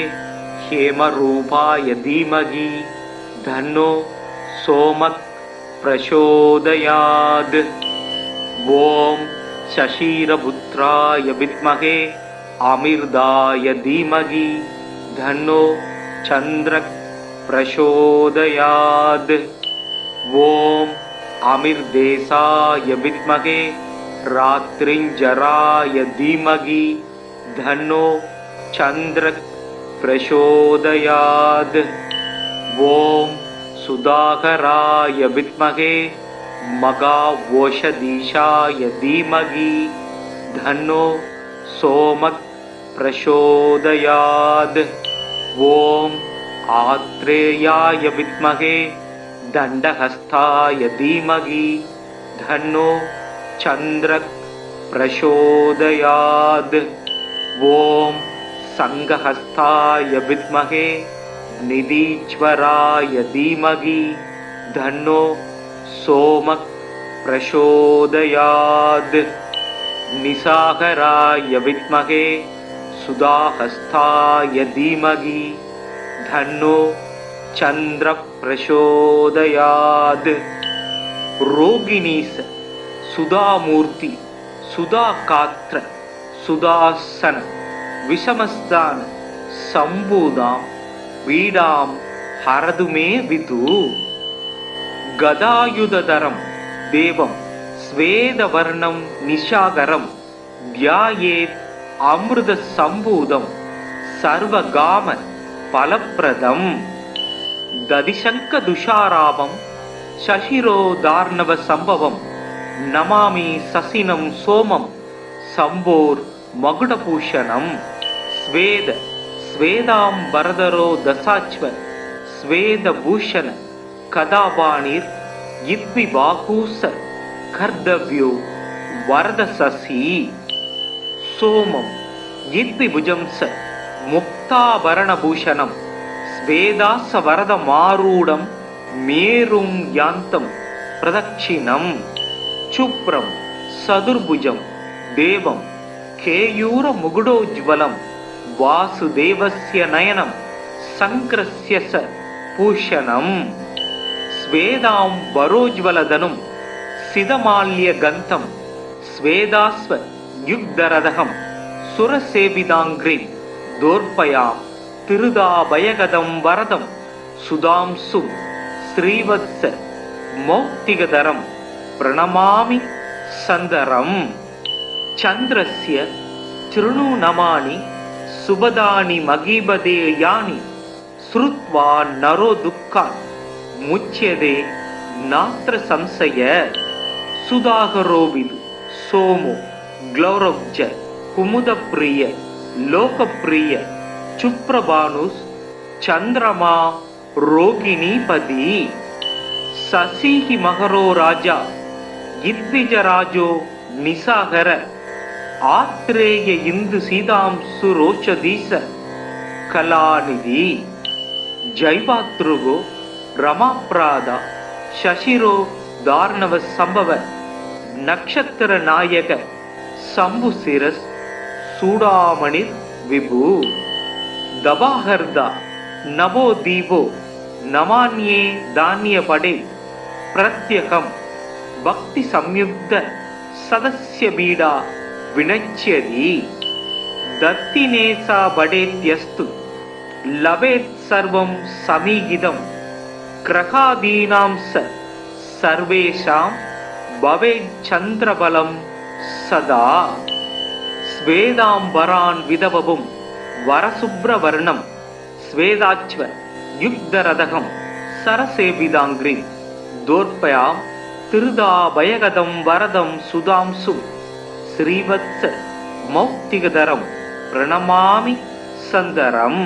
ஹேமரூபாய தீமகி தன்னோ சோமக் பிரசோதயாத். ஓம் சசீரபுத்ராய வித்மகே அமிர்தாய தீமகி தன்னோ சந்திரக் பிரசோதயாத். ஓம் அமிர்தேசாய வித்மகே ராத்ரிஞ்சராய தீமகி தன்னோ சந்திரக் பிரசோதயாத். ஓம் சுதாகராய வித்மகே மகாவோஷதீஷாய தீமகி தன்னோ சோமக் பிரசோதயாத். ஓம் ஆத்ரேயாய வித்மகே தண்டஹஸ்தாய தீமகி தன்னோ சந்திரக் பிரசோதயாத். ஓம் சங்கஹஸ்தாய வித்மகே நிதீஸ்வராய தீமகி தன்னோ சோமக் பிரசோதயாத். நிசாகராய வித்மகே சுதாஹஸ்தாய தீமகி தன்னோ சந்திர பிரசோதயாத். ரோகிணீச சுதாமூர்த்தி சுதாகாத்ர சுதாசன விஷமஸ்தான சம்பூதாம் வீடாம் ஹரதுமே விது. கதாயுததரம் தேவம் ஸ்வேதவர்ணம் நிஷாகரம் தியாயேத் அமிர்த சம்பூதம் சர்வகாம பலப்பிரதம். ததிசங்க துஷாராபம் சசிரோதார்ணவ சம்பவம் நமாமி சசினம் சோமம் சம்போர் மகுடபூஷணம். ஸ்வேத ஸ்வேதாம்பரதரோ தசாச்வ ஸ்வேதபூஷண கதாபாணிர் இத்விபாகூச கர்தவ்யோ வரதசசி. சோமம் இத்விபுஜம் ச முக்தாபரணபூஷணம் ஸ்வேதாச வரதமாரூடம் மேரும் யாந்தம் பிரதட்சிணம். சுப்ரம் சதுர்புஜம் தேவம் கேயூர முகுடோஜ்வலம் வாசுதேவஸ்ய நயனம் சங்கிரஸ்ய ச பூஷணம். ஸ்வேதாம் வரோஜ்வலதனும் சிதமால்ய கந்தம் ஸ்வேதாஸ்வ யுக்தரதகம் சுரசேவிதாங்கிரிம் தோர்பயாம் திருதாபயகதம் வரதம் சுதாம்சும் ஸ்ரீவத்ஸ மௌக்திகதரம் பிரணமாமி சந்தரம். சந்திரஸ்ய த்ருணு நமானி சுபதானி மகீபதே யானி ஸ்ருத்வா நரோ துக்கான் முச்யதே நாத்ர சம்சய. சுதாகரோவிது சோமோ க்ளௌரவ்ஜ குமுதப்பிரிய லோகப்பிரிய சுப்ரபானுஸ் சந்திரமா ரோகிணீபதி. சசிஹி மகரோ ராஜா இத்விஜராஜோ நிசாகர ஆத்ரேய இந்து சீதாம்சு ரோஷதீச கலாநிதி. ஜைவாத்ருகோ ரமாப்ராதா சசிரோ தார்ணவ சம்பவ நக்ஷத்திர நாயக சம்புசிரஸ் சூடாமணிர் விபு. தபாஹர்தா நவோ தீபோ நமான்யே தானிய படே பிரத்யகம் பக்தி சம்யுக்த சதஸ்ய பீடா வினச்யதி. தத்தினேசா படேத்யஸ்து லபேத் சர்வம் சமீகிதம் கிரகாதீனாம் ச சர்வேஷாம் பவேத் சந்திரபலம் சதா. ஸ்வேதாம்பரான் விதவவும் வரசுப்ரவர்ணம் ஸ்வேதாச்வ யுக்தரதகம் சரசேபிதாங்கிரி தோர்பயாம் திருதாபயகதம் வரதம் சுதாம்சும் ஸ்ரீவத்ஸ மௌக்திகதரம் பிரணமாமி சந்தரம்.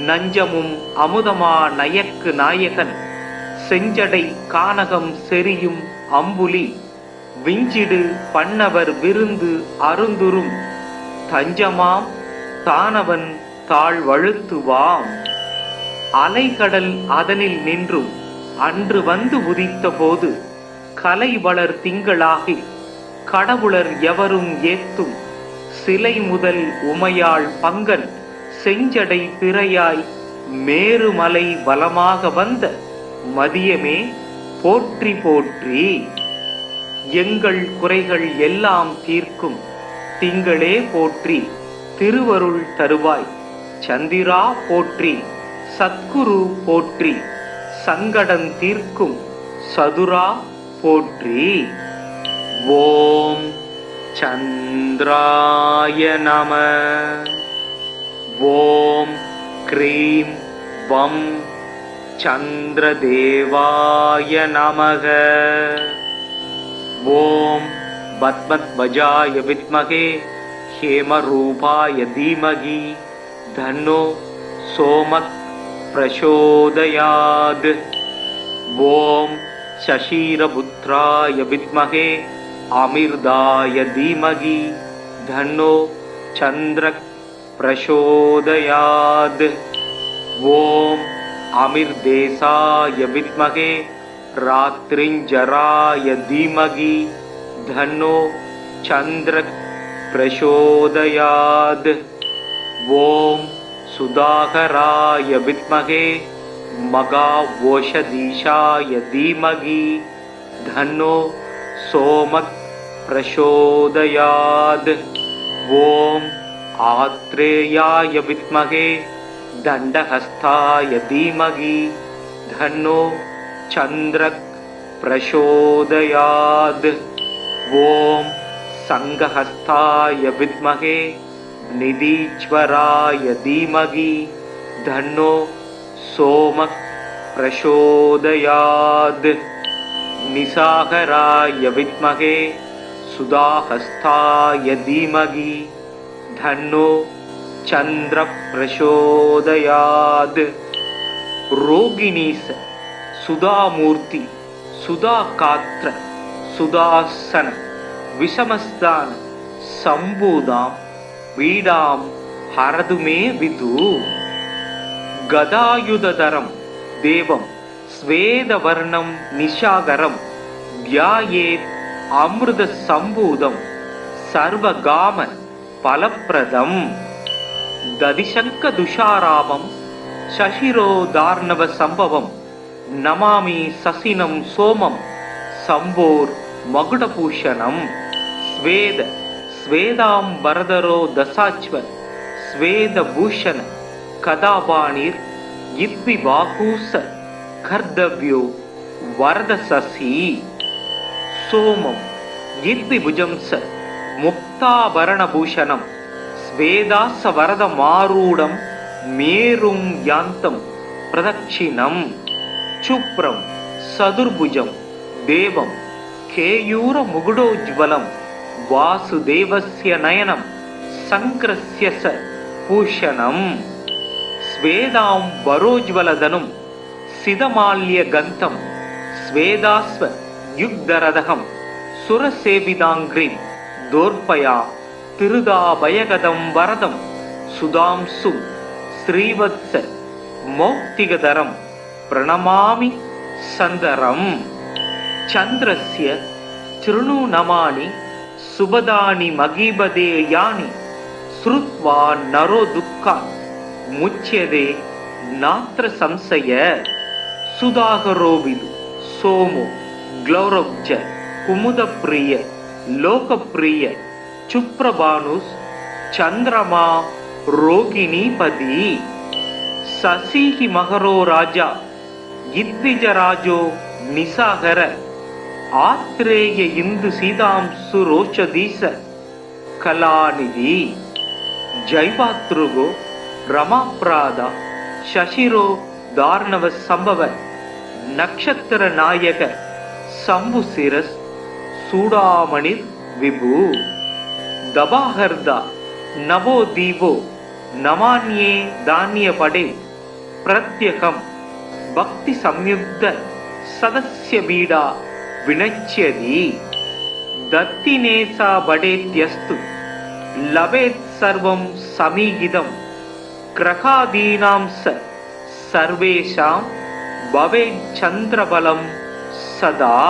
நஞ்சமும் அமுதமா நயக்கு நாயகன் செஞ்சடை கானகம் செரியும் அம்புலி விஞ்சிடு பண்ணவர் விருந்து அருந்துரும் தஞ்சமாம் தானவன் தாழ்வழுத்துவாம். அலைகடல் அதனில் நின்றும் அன்று வந்து உதித்த போது கலை வளர் திங்களாகி கடவுளர் எவரும் ஏத்தும் சிலை முதல் உமையாள் பங்கன் செஞ்சடை பிறையாய் மேருமலை வலமாக வந்த மதியமே போற்றி போற்றி. எங்கள் குறைகள் எல்லாம் தீர்க்கும் திங்களே போற்றி திருவருள் தருவாய் சந்திரா போற்றி சத்குரு போற்றி சங்கடம் தீர்க்கும் சதுரா போற்றி. ஓம் சந்திராய நம. ஓம் க்ரீம் வம் சந்திரதேவாய நமக. ஓம் பத்மத்வஜாய வித்மகே ஹேமரூபாய தீமகி தன்னோ சோமக் பிரசோதயாத். ஓம் சசீரபுத்ராய வித்மகே அமிர்தாய தீமகி தன்னோ சந்திரக் பிரசோதயாத். ஓம் அமிர்தேசாய வித்மகே ராத்ரிஞ்சராய தீமகி தன்னோ சந்திரக் பிரசோதயாத். ஓம் சுதாகராய வித்மகே மகாவோஷதீஷாய தீமகி தன்னோ சோமக் பிரசோதயாத். ஓம் ஆத்ரேயாய வித்மகே தண்டஹஸ்தாய தீமகி தன்னோ சந்திரக் பிரசோதயாத். ஓம் சங்கஹஸ்தாய வித்மகே நிதீஸ்வராய தீமகி தன்னோ சோமக் பிரசோதயாத். நிசாகராய வித்மகே சுதாஹஸ்தாய தீமகி தன்னோ சந்திர பிரசோதயாத். ரோகிணீச சுதாமூர்த்தி சுதாகாத்ர சுதாசன விஷமஸ்தான சம்பூதாம் வீடாம் ஹரதுமே விது. கதாயுததரம் தேவம் ஸ்வேதவர்ணம் நிஷாகரம் தியாயேத் அமிர்த சம்பூதம் சர்வகாம பலப்பிரதம். ததிசங்க துஷாராமம் சசிரோதார்ணவ சம்பவம் நமாமி சசினம் சோமம் சம்போர் மகுடபூஷணம். ஸ்வேத ஸ்வேதாம்பரதரோ தசாச்வ ஸ்வேதபூஷண கதாபாணிர் இத்விபாகூச கர்தவ்யோ வரதசசி. சோமம் இத்விபுஜம்ச முக்தாபரணபூஷணம் ஸ்வேதாச வரதமாரூடம் மேரும் யாந்தம் பிரதட்சிணம். சுப்ரம் சதுர்புஜம் தேவம் கேயூர முகுடோஜ்வலம் வாசுதேவஸ்ய நயனம் சங்கிரஸ்ய ச பூஷணம். ஸ்வேதாம் வரோஜ்வலதனும் சிதமால்ய கந்தம் ஸ்வேதாஸ்வ யுக்தரதகம் சுரசேவிதாங்கிரி தோர்பயா திருதாபயகதம் வரதம் சுதாம்சு ஸ்ரீவத்ஸ மௌக்திகதரம் பிரணமாமி சந்தரம். சந்திரஸ்ய த்ருணு நமானி சுபதானி மகீபதே யானி ஸ்ருத்வா நரோ துக்கா முச்யதே நாத்ர சம்சய. சுதாகரோவிது சோமோ க்ளௌரப்ஜ குமுதப்பிரிய லோகப்பிரிய சுப்ரபானுஸ் சந்திரமா ரோகிணீபதி. சசிஹி மகரோ ராஜா இத்விஜராஜோ நிசாகர ஆத்ரேய இந்து சீதாம்சு ரோஷதீச கலாநிதி. ஜைவாத்ருகோ ரமாப்ராதா சசிரோ தார்ணவ சம்பவ நக்ஷத்திர நாயக சம்புசிரஸ் சூடாமணிர் விபு. தபாஹர்தா நவோ தீவோ நமான்யே தானிய படே பிரத்யகம் பக்தி சம்யுக்த சதஸ்ய பீடா வினச்யதி. தத்தினேசா படேத்யஸ்து லவேத் சர்வம் சமீகிதம் கிரகாதீனாம் சர்வேஷாம் பவேத் சந்திரபலம் சதா.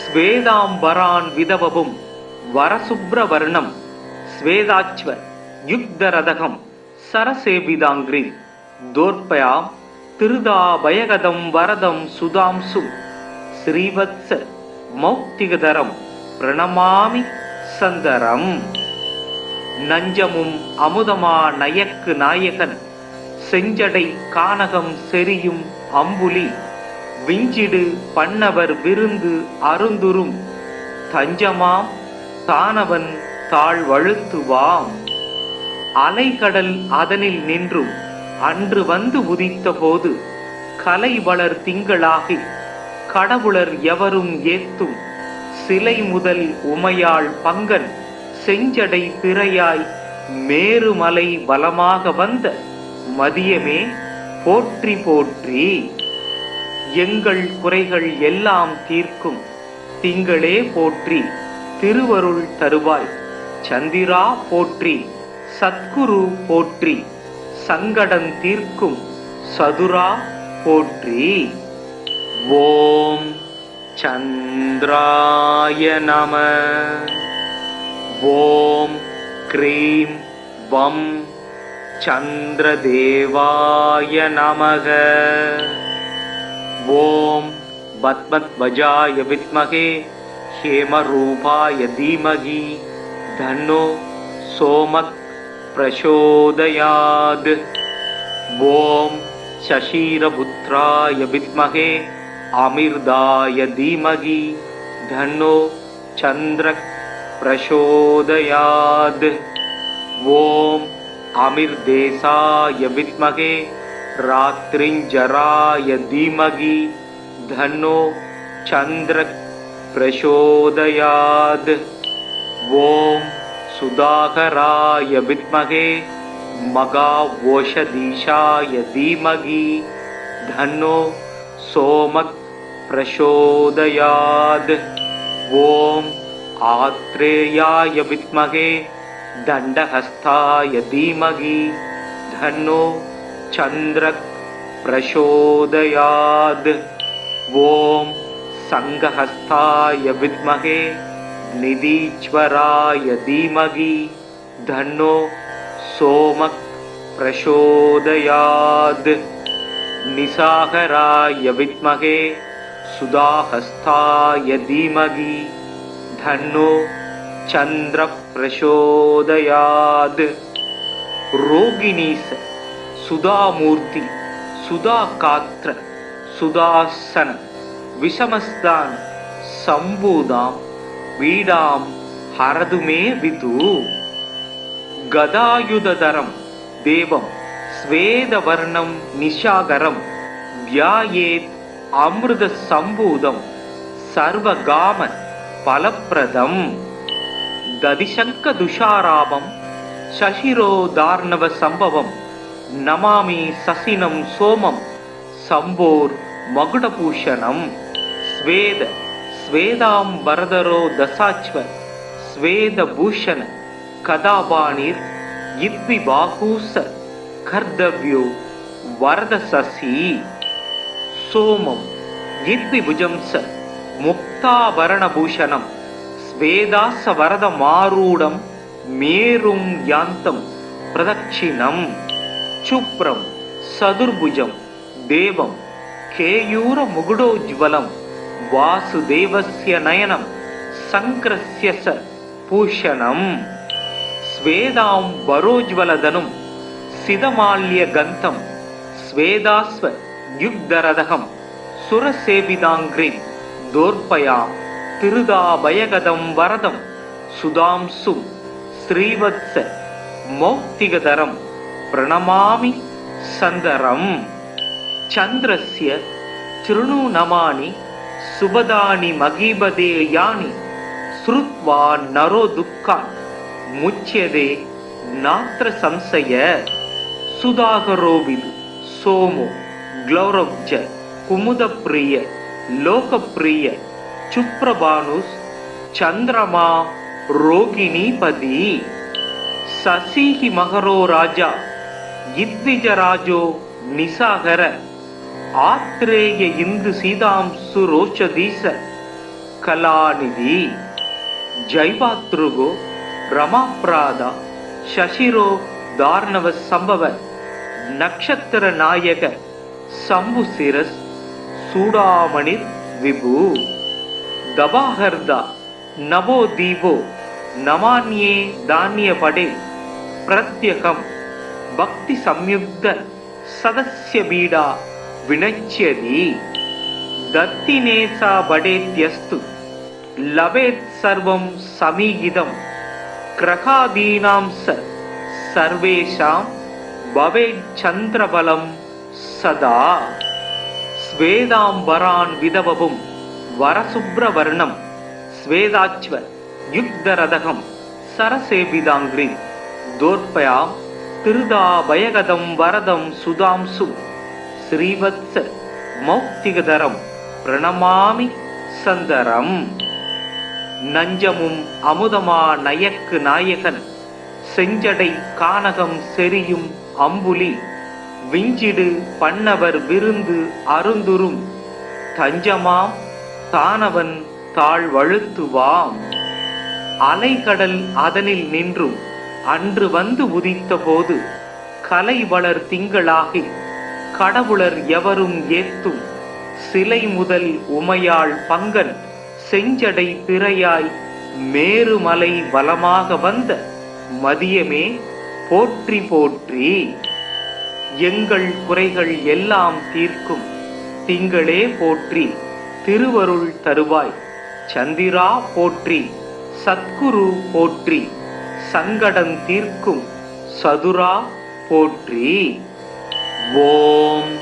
ஸ்வேதாம்பரான் விதவபும் வரசுப்ரவர்ணம் ஸ்வேதாச்வ யுக்தரதகம் சரசேவிதாங்கிரி தோர்பயாம் திருதாபயகதம் வரதம் சுதாம்சு ஸ்ரீவத்ஸ மௌக்திகதரம் பிரணமாமி சந்தரம். நஞ்சமும் அமுதமா நயக்கு நாயகன் செஞ்சடை கானகம் செரியும் அம்புலி விஞ்சிடு பண்ணவர் விருந்து அருந்துரும் தஞ்சமாம் தானவன் தாழ்வழுத்துவாம். அலைகடல் அதனில் நின்றும் அன்று வந்து உதித்த போது கலை வளர் திங்களாகி கடவுளர் எவரும் ஏத்தும் சிலை முதல் உமையாள் பங்கன் செஞ்சடை பிறையாய் மேருமலை வலமாக வந்த மதியமே போற்றி போற்றி. எங்கள் குறைகள் எல்லாம் தீர்க்கும் திங்களே போற்றி, திருவருள் தருவாய் சந்திரா போற்றி, சத்குரு போற்றி, சங்கடம் தீர்க்கும் சதுரா போற்றி. ஓம் சந்திராய நம. ஓம் க்ரீம் வம் சந்திரதேவாய நமக. ஓம் பத்மத்வஜாய வித்மகே ஹேமரூபாய தீமகி தன்னோ சோமக் பிரசோதயாத். ஓம் சசீரபுத்ராய வித்மகே அமிர்தாய தீமகி தன்னோ சந்திரக் பிரசோதயாத். ஓம் அமிர்தேசாய வித்மகே ராத்ரிஞ்சராய தீமகி தன்னோ சந்திரக் பிரசோதயாத். ஓம் சுதாகராய வித்மகே மகாவோஷதீஷாய தீமகி தன்னோ சோமக் பிரசோதயாத். ஓம் ஆத்ரேயாய வித்மகே தண்டஹஸ்தாய தீமகி தன்னோ சந்திரக் பிரசோதயாத். ஓம் சங்கஹஸ்தாய வித்மகே நிதீஸ்வராய தீமகி தன்னோ சோமக் பிரசோதயாத். நிசாகராய வித்மகே சுதாஹஸ்தாய தீமகி தன்னோ சந்திர பிரசோதயாத். ரோகிணீச சுதாமூர்த்தி சுதாகாத்ர சுதாசன விஷமஸ்தான சம்பூதாம் வீடாம் ஹரதுமே விது. கதாயுததரம் தேவம் ஸ்வேதவர்ணம் நிஷாகரம் வியாயேத் அமிர்த சம்பூதம் சர்வகாம பலப்பிரதம். ததிசங்க துஷாராபம் சசிரோதார்ணவ சம்பவம் நமாமி சசினம் சோமம் சம்போர் மகுடபூஷணம். ஸ்வேத ஸ்வேதாம் வரதரோ தசாச்வ ஸ்வேதபூஷண கதாபாணிர் இத்வி பாகூச கர்தவ்யோ வரத சசி. சோமம் இத்வி புஜம்ச முக்தாபரணபூஷணம் ஸ்வேதாச வரத மாரூடம் மேரும் யாந்தம் பிரதட்சிணம். சுப்ரம் சதுர்புஜம் தேவம் கேயூர முகுடோஜ்வலம் வாசுதேவஸ்ய நயனம் சங்கிரஸ்ய ச பூஷணம். ஸ்வேதாம் வரோஜ்வலதனும் சிதமால்ய கந்தம் ஸ்வேதாஸ்வ யுக்தரதகம் சுரசேவிதாங்கிரின் தோர்பயாம் திருதாபயகதம் வரதம் சுதாம்சும் ஸ்ரீவத்ஸ மௌக்திகதரம் பிரணமாமி சந்தரம். சந்திரஸ்ய திருணு நமானி சுபதானி மகீபதே யானி ஸ்ருத்வா நரோ துக்கான் முச்யதே நாத்ர சம்சய. சுதாகரோவிது சோமோ க்ளௌரவ்ஜ குமுதப்பிரிய லோகப்பிரிய சுப்ரபானுஸ் சந்திரமா ரோகிணீபதி. சசிஹி மகரோ ராஜா இத்விஜராஜோ நிசாகர ஆத்ரேய இந்து சீதாம்சு ரோஷதீச கலாநிதி. ஜைவாத்ருகோ ரமாப்ராதா சசிரோ தார்ணவ சம்பவ நக்ஷத்திர நாயக சம்புசிரஸ் சூடாமணிர் விபு. தபாஹர்தா நவோ தீபோ நமான்யே தானிய படே பிரத்யகம் பக்தி சம்யுக்த சதஸ்ய பீடா வினச்யதி. தத்தினேசா படேத்யஸ்து லபேத் சர்வம் சமீகிதம் கிரகாதீனாம் சர்வேஷாம் பவேத் சந்திரபலம் சதா. ஸ்வேதாம்பரான் விதவபும் வரசுப்ரவர்ணம் ஸ்வேதாச்வ யுக்தரதகம் சரசேபிதாங்கிரி தோர்பயாம் திருதாபயகதம் வரதம் சுதாம்சு ஸ்ரீவத்ஸ மௌக்திகதரம் பிரணமாமி சந்தரம். நஞ்சமும் அமுதமா நயக்கு நாயகன் செஞ்சடை கானகம் செரியும் அம்புலி விஞ்சிடு பண்ணவர் விருந்து அருந்துரும் தஞ்சமாம் தானவன் தாழ்வழுத்துவாம். அலைகடல் அதனில் நின்றும் அன்று வந்து உதித்த போது கலை வளர் திங்களாகி கடவுளர் எவரும் ஏத்தும் சிலை முதல் உமையாள் பங்கன் செஞ்சடை பிறையாய் மேருமலை வலமாக வந்த மதியமே போற்றி போற்றி. எங்கள் குறைகள் எல்லாம் தீர்க்கும் திங்களே போற்றி திருவருள் தருவாய் சந்திரா போற்றி சத்குரு போற்றி சங்கடம் தீர்க்கும் சதுரா போற்றி. ஓம்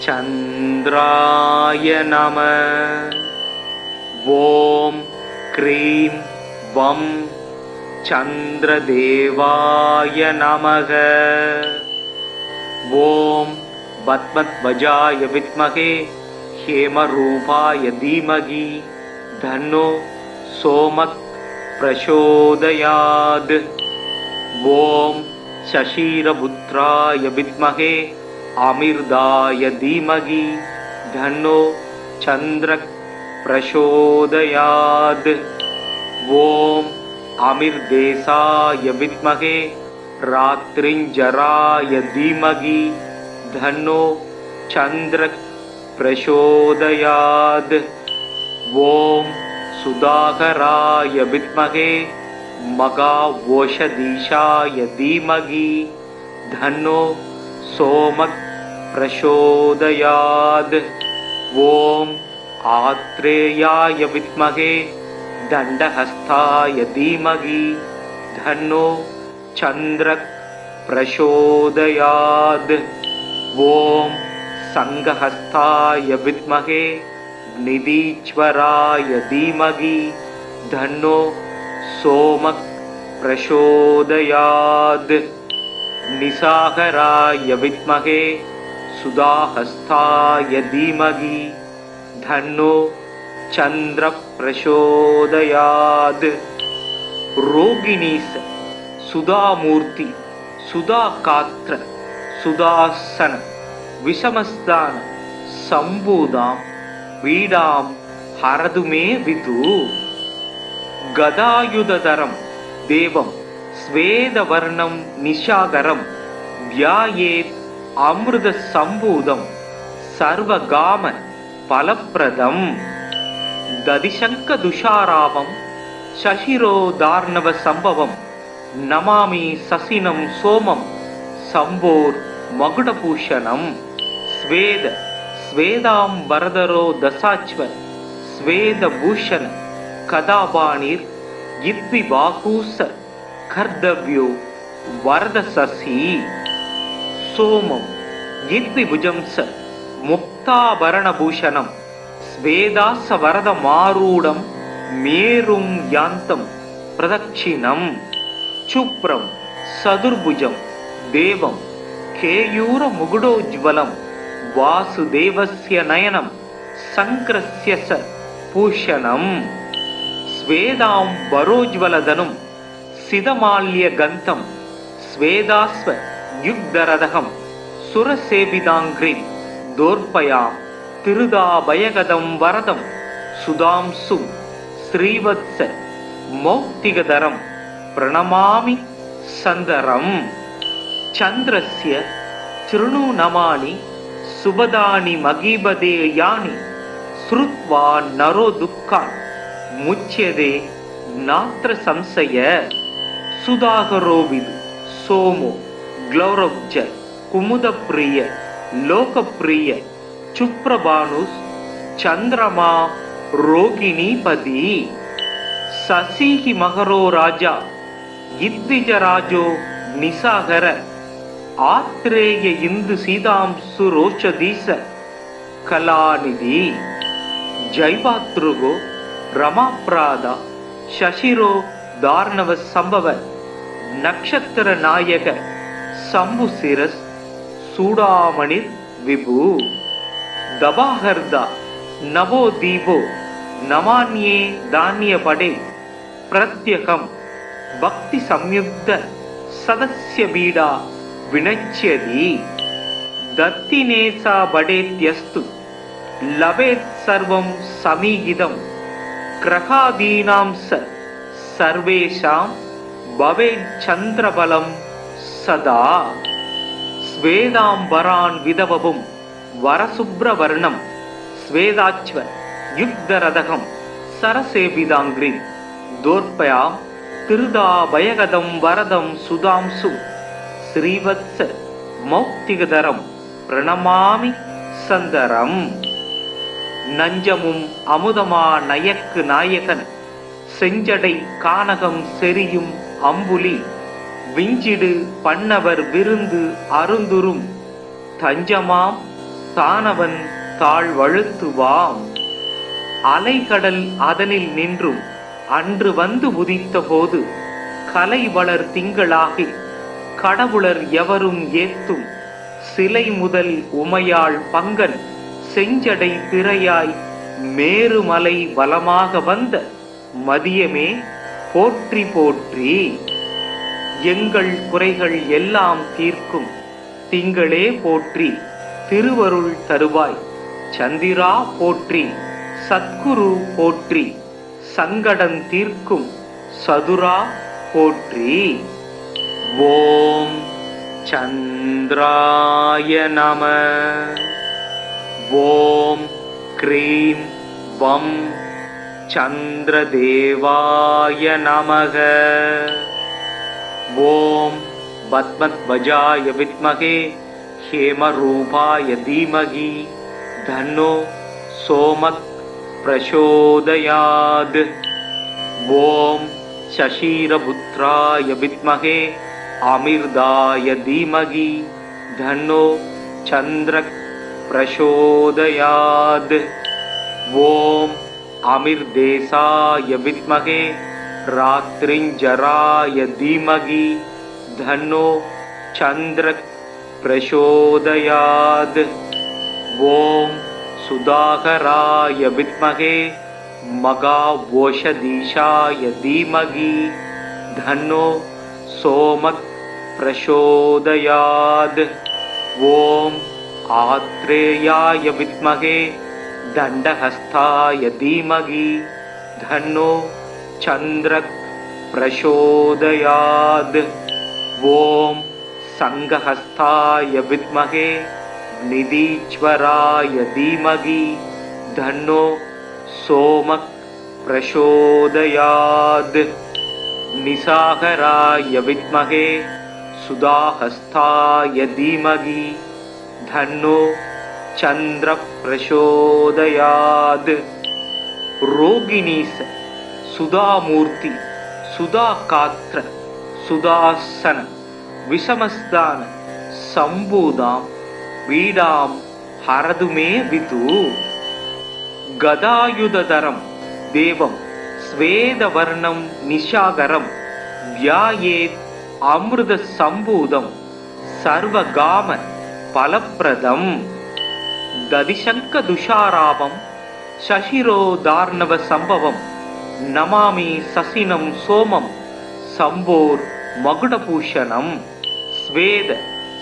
சந்திராய நம. ஓம் க்ரீம் வம் சந்திரதேவாய நமக. ஓம் பத்மத்வஜாய வித்மகே ஹேமரூபாய தீமகி தன்னோ சோமக் பிரசோதயாத். ஓம் சஷீரபுத்ராய வித்மகே அமிர்தாய தீமகி தன்னோ சந்திரக் பிரசோதயாத். ஓம் அமிர்தேசாய வித்மகே ராத்ரிஞ்சராய தீமகி தன்னோ சந்திரக் பிரசோதயாத். ஓம் சுதாகராய வித்மகே மகாவோஷதீஷாய தீமகி தன்னோ சோமக் பிரசோதயாத். ஓம் ஆத்ரேயாய வித்மகே தண்டஹஸ்தாய தீமகி தன்னோ சந்திரக் பிரசோதயாத். ஓம் சங்கஹஸ்தாய வித்மகே நிதீச்வராய தீமகி தன்னோ சோமக் பிரசோதயாத். நிசாகராய வித்மகே சுதாஹஸ்தாய தீமகி தன்னோ சந்திர பிரசோதயாத். ரோகிணீச சுதாமூர்த்தி சுதாகாத்ர சுதாசன விஷமஸ்தான சம்பூதாம் வீடாம் ஹரதுமே விது. கதாயுததரம் தேவம் ஸ்வேதவர்ணம் நிஷாகரம் வியாயேத் அமிர்த சம்பூதம் சர்வகாம பலப்பிரதம். ததிசங்க துஷாராமம் சசிரோதார்ணவ சம்பவம் நமாமி சசினம் சோமம் சம்போர் மகுடபூஷணம். ஸ்வேத ஸ்வேதாம்பரதரோ தசாச்வ ஸ்வேதபூஷண கதாபாணிர் இத்விபாகூச கர்தவ்யோ வரதசசி. சோமம் இத்விபுஜம்ச முக்தாபரணபூஷணம் ஸ்வேதாச வரதமாரூடம் மேரும் யாந்தம் பிரதட்சிணம். சுப்ரம் சதுர்புஜம் தேவம் கேயூர முகுடோஜ்வலம் வாசுதேவஸ்ய நயனம் சங்கிரஸ்ய ச பூஷணம். ஸ்வேதாம்பரோஜ்வலதனும் சிதமால்ய கந்தம் ஸ்வேதாஸ்வ யுக்தரதகம் சுரசேபிதாங்கிரி தோர்பயாம் திருதாபயகதம் வரதம் சுதாம்சும் ஸ்ரீவத்ஸ மௌக்திகதரம் பிரணமாமி சந்தரம். சந்திரஸ்ய த்ருணு நமானி சுபதானி மகீபதே யானி ஸ்ருத்வா நரோ துக்கான் முச்யதே நாத்ர சம்சய. சுதாகரோவிது சோமோ க்ளௌரவ்ஜ குமுதப்பிரிய லோகப்பிரிய சுப்ரபானுஸ் சந்திரமா ரோகிணீபதி. சசிஹி மகரோ ராஜா இத்விஜராஜோ நிசாகர ஆத்ரேய இந்து சீதாம்சு ரோஷதீச கலாநிதி ஜைவாத்ருகோ ரமாப்ராதா சசிரோ தார்ணவ சம்பவ நக்ஷத்திர நாயக சம்பு சிரஸ் சூடாமணிர் விபு தபாஹர்தா நவோ தீபோ நமான்யே தானிய படே பிரத்யகம் பக்தி சம்யுக்த சதஸ்ய பீடா வினச்யதி தத்தினேசா படேத்யஸ்து லபேத் சர்வம் சமீகிதம் கிரகாதீனாம் சர்வேஷாம் பவேத் சந்திரபலம் சதா ஸ்வேதாம்பரான் விதவபும் வரசுப்ரவர்ணம் ஸ்வேதாச்வ யுக்தரதகம் சரசேபிதாங்கிரி தோர்பயாம் திருதாபயகதம் வரதம் சுதாம்சு ஸ்ரீவத்ஸ மௌக்திகதரம் பிரணமாமி சந்தரம் நஞ்சமும் அமுதமா நயக்கு நாயகன் செஞ்சடை கானகம் செரியும் அம்புலி விஞ்சிடு பண்ணவர் விருந்து அருந்துரும் தஞ்சமாம் தானவன் தாழ்வழுத்துவாம் அலைகடல் அதனில் நின்றும் அன்று வந்து உதித்த போது கலை வளர் திங்களாகி கடவுளர் எவரும் ஏத்தும் சிலை முதல் உமையாள் பங்கன் செஞ்சடை திரையாய் மேருமலை வலமாக வந்த மதியமே போற்றி போற்றி. எங்கள் குறைகள் எல்லாம் தீர்க்கும் திங்களே போற்றி, திருவருள் தருவாய் சந்திரா போற்றி, சத்குரு போற்றி, சங்கடம் தீர்க்கும் சதுரா போற்றி. ஓம் சந்திராய நம. ஓம் க்ரீம் வம் சந்திரதேவாய நமக. ஓம் பத்மத்வஜாய வித்மகே ஹேமரூபாய தீமகி தன்னோ சோமக் பிரசோதயாத். ஓம் சசீரபுத்ராய வித்மகே அமிர்தாய தீமகி தன்னோ சந்திரக் பிரசோதயாத். ஓம் அமிர்தேசாய வித்மகே ராத்ரிஞ்சராய தீமகி தன்னோ சந்திரக் பிரசோதயாத். ஓம் சுதாகராய வித்மகே மகாவோஷதீஷாய தீமகி தன்னோ சோமக் பிரசோதயாத். ஓம் ஆத்ரேயாய வித்மகே தண்டஹஸ்தாய தீமகி தன்னோ சந்திரக் பிரசோதயாத். ஓம் சங்கஹஸ்தாய வித்மகே நிதீஸ்வராய தீமகி தன்னோ சோமக் பிரசோதயாத். நிசாகராய வித்மகே சுதாஹஸ்தாய தீமகி தன்னோ சந்திர பிரசோதயாத். ரோகிணீச சுதாமூர்த்தி சுதாகாத்ர சுதாசன விஷமஸ்தான சம்பூதாம் வீடாம் ஹரதுமே விது. கதாயுததரம் தேவம் ஸ்வேதவர்ணம் நிஷாகரம் வியாயேத் அமிர்த சம்பூதம் சர்வகாம பலப்பிரதம். ததிசங்க துஷாராபம் சசிரோதார்ணவ சம்பவம் நமாமி சசினம் சோமம் சம்போர் மகுடபூஷணம். ஸ்வேத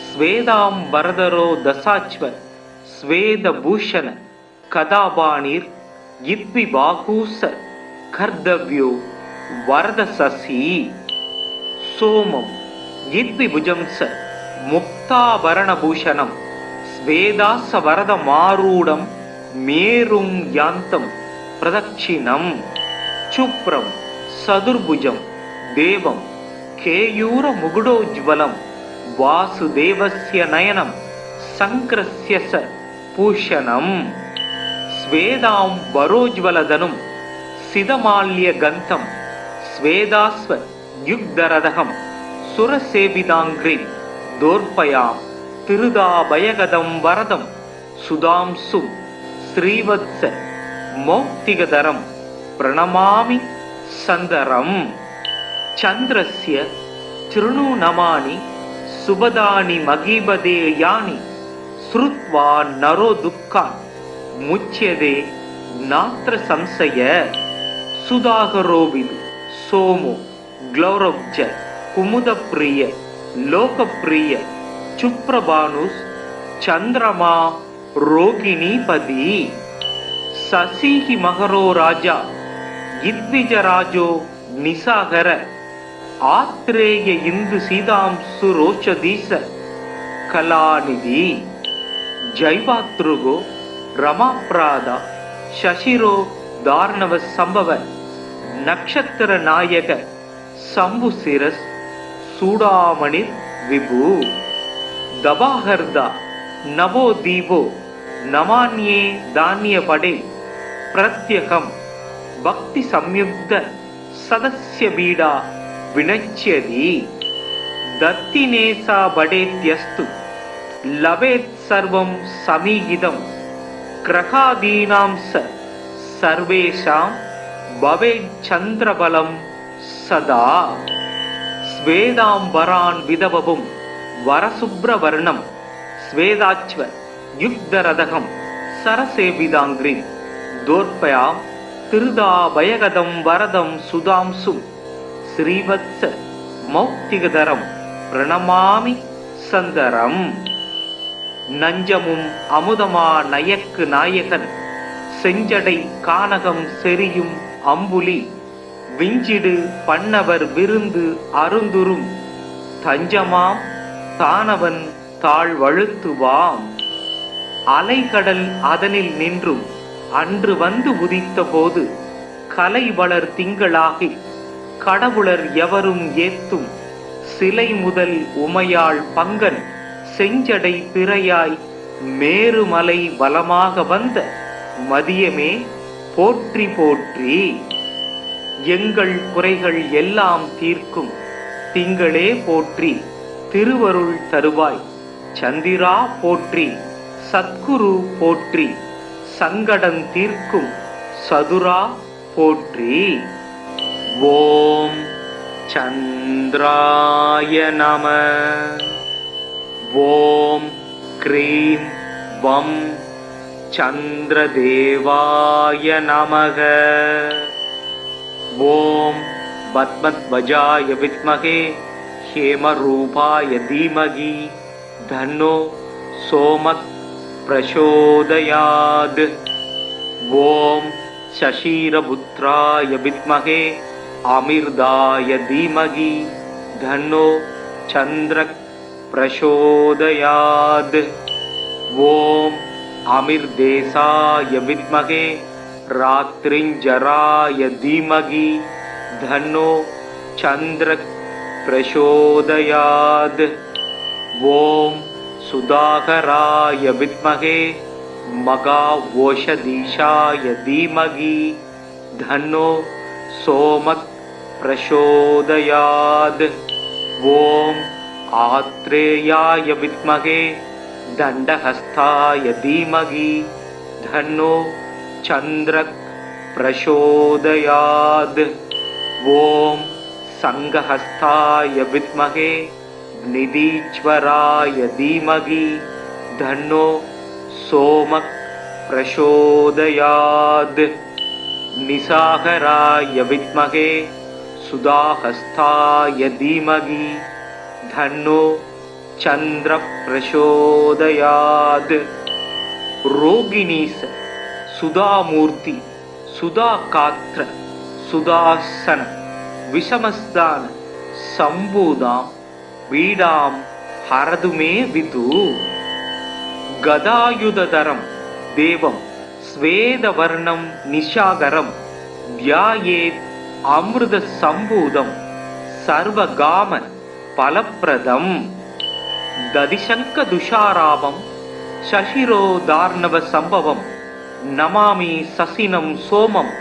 ஸ்வேதாம்பரதரோ தசாச்வ ஸ்வேதபூஷண கதாபாணிர் இத்விபாகூச கர்தவ்யோ வரதசசி. சோமம் இத்விபுஜம்ச முக்தாபரணபூஷணம் ஸ்வேதாச வரதமாரூடம் மேரும் யாந்தம் பிரதட்சிணம். சுப்ரம் சதுர்புஜம் தேவம் கேயூர முகுடோஜ்வலம் வாசுதேவஸ்ய நயனம் சங்கிரஸ்ய ச பூஷணம். ஸ்வேதாம் வரோஜ்வலதனும் சிதமால்ய கந்தம் ஸ்வேதாஸ்வ யுக்தரதகம் சுரசேவிதாங்கிரி தோர்பயாம் திருதாபயகதம் வரதம் சுதாம்சு ஸ்ரீவத்ச மௌக்திகதரம் பிரணமாமி சந்தரம். சந்திரஸ்ய சிருணு நமானி சுபதானி மகீபதே யானி ஸ்ருத்வா நரோ துக்கான் முச்யதே நாத்ர சம்சய. சுதாகரோவிது சோமோ க்ளௌரவ்ஜ குமுதப்பிரிய லோகப்பிரிய சுப்ரபானுஸ் சந்திரமா ரோகிணீபதி. சசிஹி மகரோ ராஜா இத்விஜராஜோ நிசாகர ஆத்ரேய இந்து சீதாம்சு ரோஷதீச கலாநிதி. ஜைவாத்ருகோ ரமாப்ராதா சசிரோ தார்ணவ சம்பவ நக்ஷத்திர நாயக சம்புசிரஸ் சூடாமணிர் விபு. தபாஹர்தா நவோ தீபோ நமான்யே தானிய படே பிரத்யகம் பக்தி சம்யுக்த சதஸ்ய பீடா வினச்யதி. தத்தினேசா படேத்யஸ்து லவேத் சர்வம் சமீகிதம் கிரகாதீனாம் சர்வேஷாம் பவேத் சந்திரபலம் சதா. ஸ்வேதாம்பரான் விதவவும் வரசுப்ரவர்ணம் ஸ்வேதாச்வ யுக்தரதகம் சரசேவிதாங்கிரி தோர்பயாம் திருதாபயகதம் வரதம் சுதாம்சும் ஸ்ரீவத்ச மௌக்திகதரம் பிரணமாமி சந்தரம். நஞ்சமும் அமுதமா நயக்கு நாயகன் செஞ்சடை கானகம் செரியும் அம்புலி விஞ்சிடு பண்ணவர் விருந்து அருந்துரும் தஞ்சமாம் தானவன் தாழ்வழுத்துவாம். அலைகடல் அதனில் நின்றும் அன்று வந்து உதித்த போது கலை வளர் திங்களாகி கடவுளர் எவரும் ஏத்தும் சிலை முதல் உமையாள் பங்கன் செஞ்சடை பிறையாய் மேருமலை வலமாக வந்த மதியமே போற்றி போற்றி. எங்கள் குறைகள் எல்லாம் தீர்க்கும் திங்களே போற்றி திருவருள் தருவாய் சந்திரா போற்றி சத்குரு போற்றி சங்கடம் தீர்க்கும் சதுரா போற்றி. ஓம் சந்திராய நம. ஓம் க்ரீம் வம் சந்திரதேவாய நமக. ஓம் பத்மத்வஜாய வித்மகே ஹேமரூபாய தீமகி தன்னோ சோமக் பிரசோதயாத். ஓம் சசீரபுத்ராய வித்மகே அமிர்தாய தீமகி தன்னோ சந்திரக் பிரசோதயாத். ஓம் அமிர்தேசாய வித்மகே ராத்ரிஞ்சராய தீமகி தன்னோ சந்திரக் பிரசோதயாத். ஓம் சுதாகராய வித்மகே மகாவோஷதீஷாய தீமகி தன்னோ சோமக் பிரசோதயாத். ஓம் ஆத்ரேயாய வித்மகே தண்டஹஸ்தாய தீமகி தன்னோ சந்திரக் பிரசோதயாத். ஓம் சங்கஹஸ்தாய வித்மகே நிதீச்வராய தீமகி தன்னோ சோமக் பிரசோதயாத். நிசாகராய வித்மகே சுதாஹஸ்தாய தீமகி தன்னோ சந்திர பிரசோதயாத். ரோகிணீச சுதாமூர்த்தி சுதாகாத்ர சுதாசன விஷமஸ்தான சம்பூதாம் வீடாம் ஹரதுமே விது. கதாயுததரம் தேவம் ஸ்வேதவர்ணம் நிஷாகரம் தியாயேத் அமிர்த சம்பூதம் சர்வகாம பலப்பிரதம். ததிசங்க துஷாராபம் சசிரோதார்ணவ சம்பவம் நமாமி சசினம் சோமம்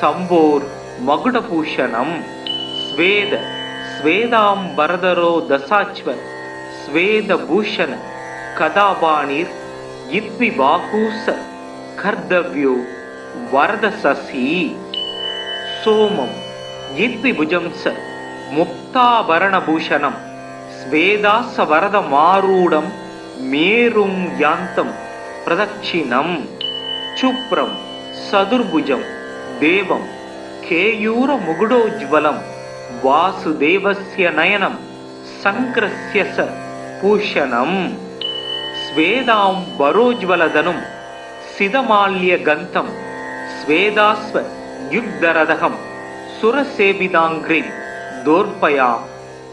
சம்போர் மகுடபூஷணம். ஸ்வேத ஸ்வேதாம்பரதரோ தசாச்வ ஸ்வேதபூஷண கதாபாணிர் இத்விபாகூச கர்த்தவ்யோ வரத சசி சோமம் யித்விபுஜம் ச முக்தாபரணபூஷணம் ஸ்வேதாச வரத மாரூடம் மேரும் யாந்தம் பிரதட்சிணம் சுப்ரம் சதுர்புஜம் தேவம் கேயூர முகுடோஜ்வலம் வாசுதேவஸ்ய நயனம் சங்கிரஸ்ய ச பூஷணம் ஸ்வேதாம் வரோஜ்வலதனும் சிதமால்ய கந்தம் ஸ்வேதாஸ்வ யுக்தரதகம் சுரசேவிதாங்கிரி தோர்பயா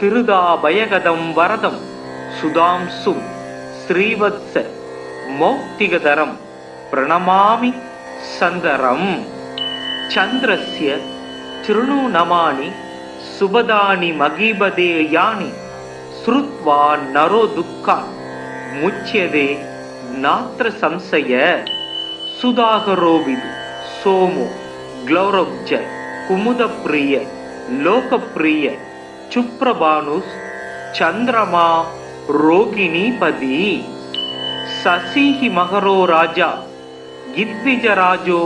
திருதாபயகதம் வரதம் சுதாம்சும் ஸ்ரீவத்ஸ மௌக்திகதரம் பிரணமாமி சந்தரம் சந்திரஸ்ய திருணூநமானி சுபதானி மகீபதே யானி ஸ்ருத்வா நரோ துக்கா முச்யதே நாத்ர சம்சய சுதாகரோவிது சோமோ க்ளௌரப்ஜ குமுதப்ரிய லோகப்ரிய சுப்ரபானுஸ் சந்திரமா ரோகிணீபதி சசிஹி மகரோ ராஜா யித்விஜராஜோ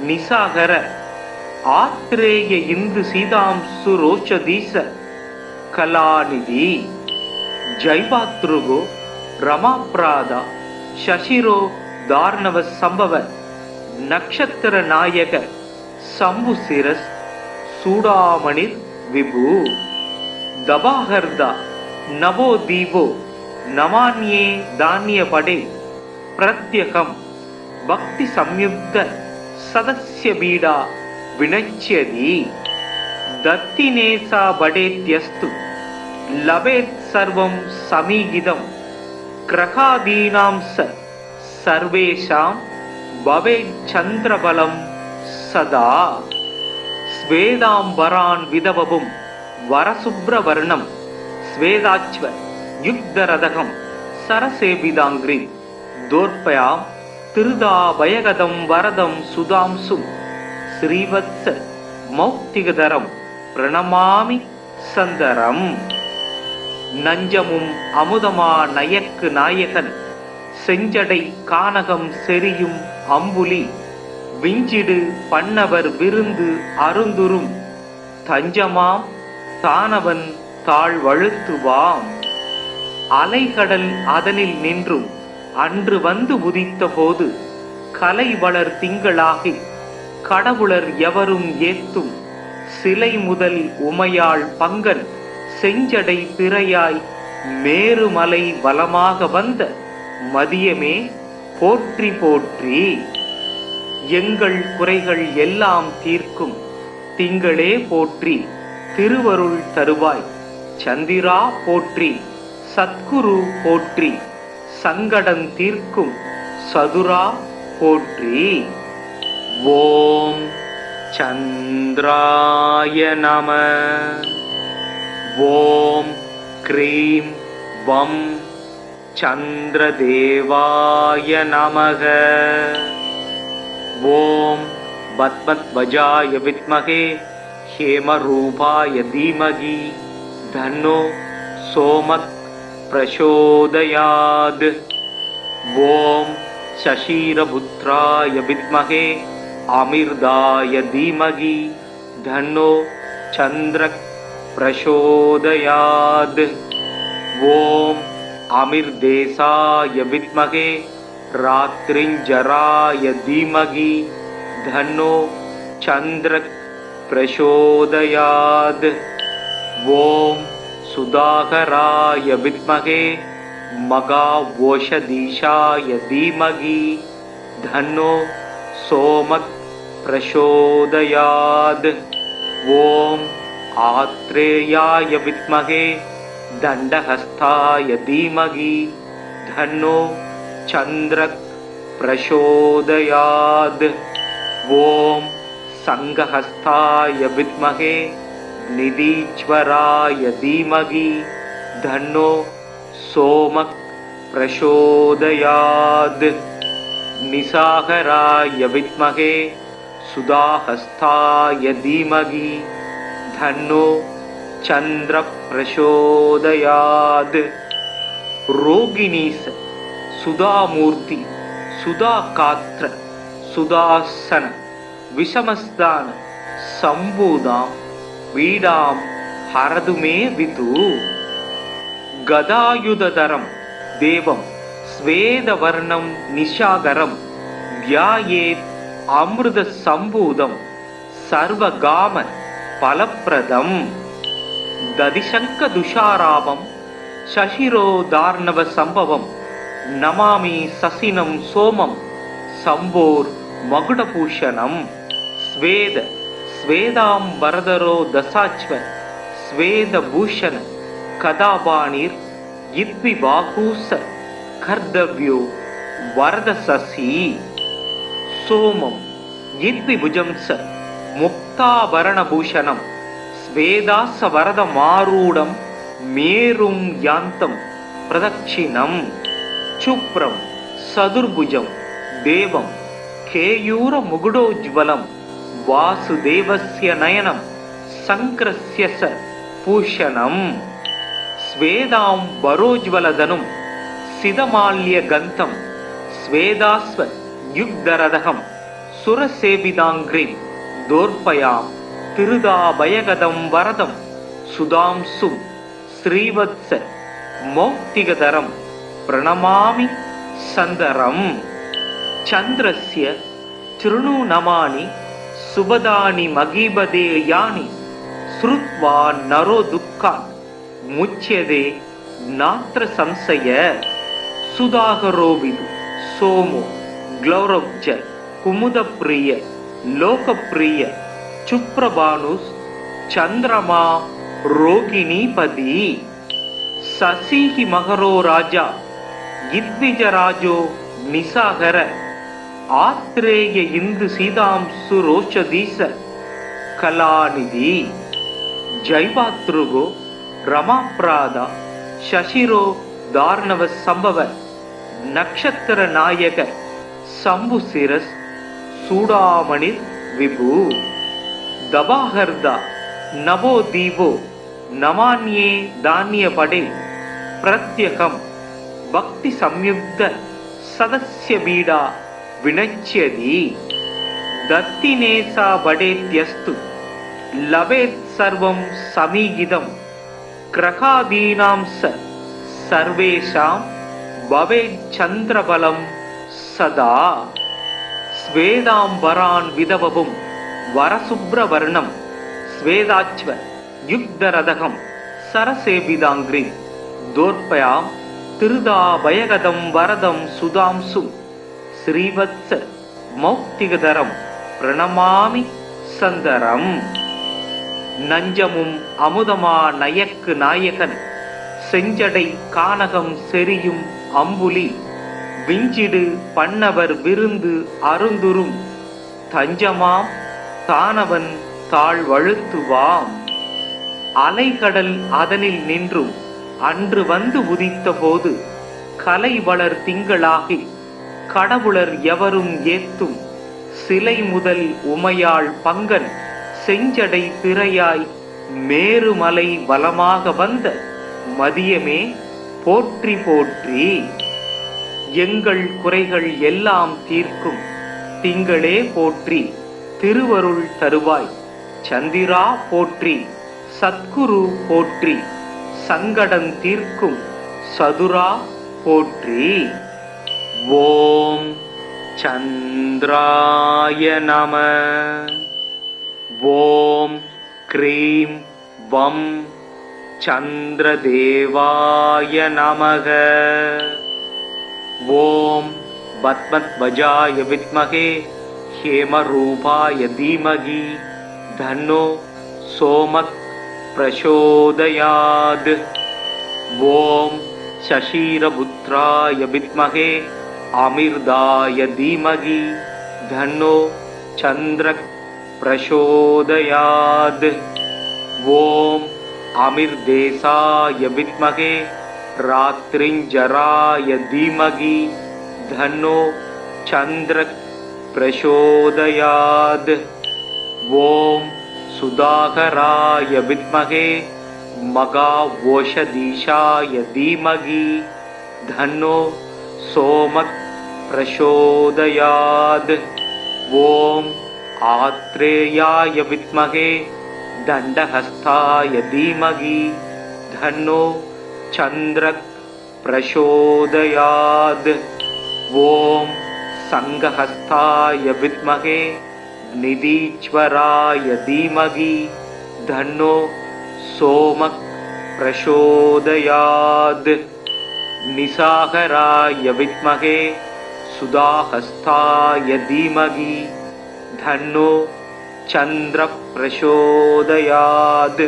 நிசாகர ஆத்ரேய இந்து சீதாம்சு ரோஷதீச கலாநிதி ஜைபாத்ருகோ ரமாப்ராதா சசிரோ தார்ணவ சம்பவ நக்ஷத்திர நாயக சம்புசிரஸ் சூடாமணிர் விபு தபாஹர்தா நவோ தீபோ நமான்யே தானிய படே பிரத்யகம் பக்தி சம்யுக்த சதஸ்ய பீடா வினச்யதி தத்தினேசா படேத்யஸ்து லபேத் சர்வம் சமீகிதம் கிரகாதீனாம் சர்வேஷாம் பவேத் சந்திரபலம் சதா ஸ்வேதாம்பரான் விதவபும் வரசுப்ரவர்ணம் ஸ்வேதாச்வ யுக்தரதகம் சரசேவிதாங்கிரி தோர்பயாம் திருதாபயகதம் வரதம் சுதாம்சும் ஸ்ரீவத்ஸ மௌக்திகதரம் பிரணமாமி சந்தரம் நஞ்சமும் அமுதமா நயக்கு நாயகன் செஞ்சடை கானகம் செரியும் அம்புலி விஞ்சிடு பண்ணவர் விருந்து அருந்துரும் தஞ்சமாம் தானவன் தாழ்வழுத்துவாம் அலைகடல் அதனில் நின்றும் அன்று வந்து உதித்த போது கலை வளர் திங்களாகி கடவுளர் எவரும் ஏத்தும் சிலை முதல் உமையாள் பங்கன் செஞ்சடை பிறையாய் மேருமலை வலமாக வந்த மதியமே போற்றி போற்றி எங்கள் குறைகள் எல்லாம் தீர்க்கும் திங்களே போற்றி திருவருள் தருவாய் சந்திரா போற்றி சத்குரு போற்றி சங்கடம் தீர்க்கும் சதுரா போற்றி ஓம் சந்திராய நம ஓம் க்ரீம் வம் சந்திரதேவாய நமக ஓம் பத்மத்வஜாய வித்மகே ஹேமரூபாய தீமகி தன்னோ சோமத் பிரசோதயாத் ஓம் சசீரபுத்ராய வித்மகே அமிர்தாய தீமகி தன்னோ சந்திரக் பிரசோதயாத் ஓம் அமிர்தேசாய வித்மகே ராத்ரிஞ்சராய தீமகி தன்னோ சந்திரக் பிரசோதயாத் ஓம் சுதாகராய வித்மகே மகாவோஷதீஷாய தீமகி தன்னோ சோமக் பிரசோதயாத் ஓம் ஆத்ரேயாய வித்மகே தண்டஹஸ்தாய தீமகி தன்னோ சந்திரக் பிரசோதயாத் ஓம் சங்கஹஸ்தாய வித்மகே நிதீஸ்வராய தீமகி தன்னோ சோமக் பிரசோதயாத் நிசாகராய வித்மகே சுதாஹஸ்தாய தீமகி தன்னோ சந்திர பிரசோதயாத் ரோகிணீச சுதாமூர்த்தி சுதாகாத்ர சுதாசன விஷமஸ்தான சம்பூதாம் வீடாம் ஹரதுமே விது. கதாயுததரம் தேவம் ஸ்வேதவர்ணம் நிஷாகரம் தியாயேத் அமிர்த சம்பூதம் சர்வகாம பலப்பிரதம். ததிசங்க துஷாராபம் சசிரோதார்ணவ சம்பவம் நமாமி சசினம் சோமம் சம்போர் மகுடபூஷணம். ஸ்வேத ஸ்வேதாம்பரதரோ தசாச்வ ஸ்வேதபூஷண கதாபாணிர் இத்விபாகூச கர்தவ்யோ வரத சசி. சோமம் இத்விபுஜம் ச முக்தாபரணபூஷணம் ஸ்வேதாச வரத மாரூடம் மேரும் யாந்தம் பிரதட்சிணம். சுப்ரம் சதுர்புஜம் தேவம் கேயூர முகுடோஜ்வலம் வாசுதேவஸ்ய நயனம் சங்கிரஸ்ய ச பூஷணம். ஸ்வேதாம் வரோஜ்வலதனும் சிதமால்ய கந்தம் ஸ்வேதாஸ்வ யுக்தரதகம் சுரசேவிதாங்கிரிம் தோர்பயாம் திருதாபயகதம் வரதம் சுதாம்சும் ஸ்ரீவத்ஸ மௌக்திகதரம் பிரணமாமி சந்தரம். சந்திரஸ்ய திருணு நமானி சுபதானி மகீபதே யானி ஸ்ருத்வா நரோ துக்கான் முச்யதே நாத்ர சம்சய. சுதாகரோவிது சோமோ க்ளௌரவ்ஜ குமுதப்பிரிய லோகப்பிரிய சுப்ரபானுஸ் சந்திரமா ரோகிணீபதி. சசிஹி மகரோ ராஜா இத்விஜராஜோ நிசாகர ஆத்ரேய இந்து சீதாம்சு ரோஷதீச கலாநிதி. ஜைவாத்ருகோ ரமாப்ராதா சசிரோ தார்ணவ சம்பவ நக்ஷத்திர நாயக சம்புசிரஸ் சூடாமணிர் விபு. தபாஹர்தா நவோ தீவோ நமான்யே தானிய படே பிரத்யகம் பக்தி சம்யுக்த சதஸ்ய பீடா வினச்யதி. தத்தினேசா படேத்யஸ்து லவேத் சர்வம் சமீகிதம் கிரகாதீனாம் ச சர்வேஷாம் பவேத் சந்திரபலம் சதா. ஸ்வேதாம்பரான் விதவவும் வரசுப்ரவர்ணம் ஸ்வேதாச்வ யுக்தரதகம் சரசேபிதாங்கிரி தோர்பயாம் திருதாபயகதம் வரதம் சுதாம்சும் ஸ்ரீவத்ஸ மௌக்திகதரம் பிரணமாமி சந்தரம். நஞ்சமும் அமுதமா நயக்கு நாயகன் செஞ்சடை கானகம் செரியும் அம்புலி விஞ்சிடு பண்ணவர் விருந்து அருந்துரும் தஞ்சமாம் தானவன் தாழ்வழுத்துவாம். அலைகடல் அதனில் நின்றும் அன்று வந்து உதித்த போது கலை வளர் திங்களாகி கடவுளர் எவரும் ஏத்தும் சிலை முதல் உமையாள் பங்கன் செஞ்சடை திரையாய் மேருமலை வலமாக வந்த மதியமே போற்றி போற்றி. எங்கள் குறைகள் எல்லாம் தீர்க்கும் திங்களே போற்றி திருவருள் தருவாய் சந்திரா போற்றி சத்குரு போற்றி சங்கடம் தீர்க்கும் சதுரா போற்றி. ஓம் சந்திராய நம. ஓம் க்ரீம் வம் சந்திரதேவாய நமக. ஓம் பத்மத்வஜாய வித்மகே ஹேமரூபாய தீமகி தன்னோ சோமக் பிரசோதயாத். ஓம் சசீரபுத்ராய வித்மகே அமிர்தாய தீமகி தன்னோ சந்திரக் பிரசோதயாத். ஓம் அமிர்தேசாய வித்மகே ராத்ரிஞ்சராய தீமகி தன்னோ சந்திரக் பிரசோதயாத். ஓம் சுதாகராய வித்மகே மகாவோஷதீஷாய தீமகி தன்னோ சோமக் பிரசோதயாத். ஓம் ஆத்ரேயாய வித்மகே தண்டஹஸ்தாய தீமகி தன்னோ சந்திரக் பிரசோதயாத். ஓம் சங்கஹஸ்தாய வித்மகே நிதீஸ்வராய தீமகி தன்னோ சோமக் பிரசோதயாத். நிசாகராய வித்மகே சுதாஹஸ்தாய தீமகி தன்னோ சந்திர பிரசோதயாத்.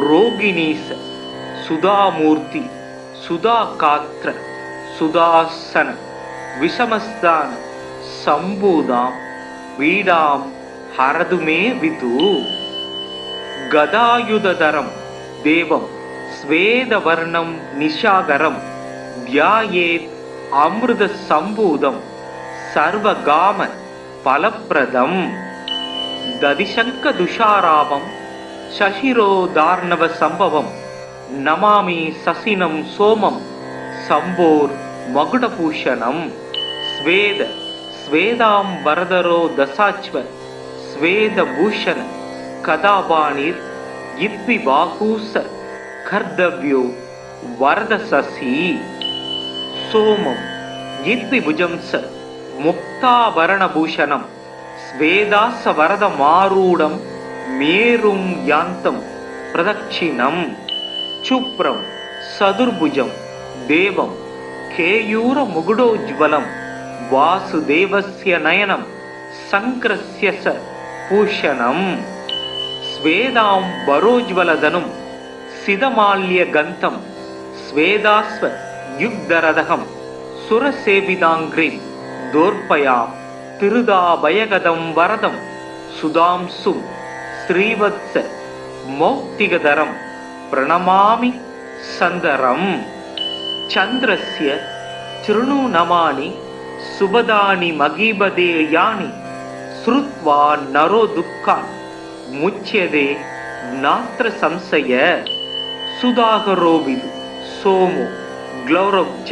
ரோகிணீச சுதாமூர்த்தி சுதாகாத்ர சுதாசன விஷமஸ்தான சம்பூதாம் வீடாம் ஹரதுமே விது. கதாயுததரம் தேவம் ஸ்வேதவர்ணம் நிஷாகரம் தியாயேத் அமிர்த சம்பூதம் சர்வகாம பலப்பிரதம். ததிசங்க துஷாராபம் சசிரோதார்ணவ சம்பவம் நமாமி சசினம் சோமம் சம்போர் மகுடபூஷணம். ஸ்வேத ஸ்வேதாம் வரதரோ தசாச்வ ஸ்வேதபூஷண கதாபாணிர் இத்வி பாகூச கர்தவ்யோ வரத சசி. சோமம் இத்வி புஜம்ச முக்தாபரணபூஷணம் ஸ்வேதாச வரத மாரூடம் மேரும் யாந்தம் பிரதட்சிணம். சுப்ரம் சதுர்புஜம் தேவம் கேயூர முகுடோஜ்வலம் வாசுதேவஸ்ய நயனம் சங்கிரஸ்ய ச பூஷணம். ஸ்வேதாம் வரோஜ்வலதனும் சிதமால்ய கந்தம் ஸ்வேதாஸ்வ யுக்தரதகம் சுரசேவிதாங்கிரீம் தோர்பயாம் திருதாபயகதம் வரதம் சுதாம்சும் ஸ்ரீவத்ஸ மௌக்திகதரம் பிரணமாமி சந்தரம். சந்திரஸ்ய சிருணு நமானி சுபதானி மகீபதே யானி ஸ்ருத்வா நரோ துக்கான் முச்யதே நாத்ர சம்சய. சுதாகரோவிது சோமோ க்ளௌரப்ஜ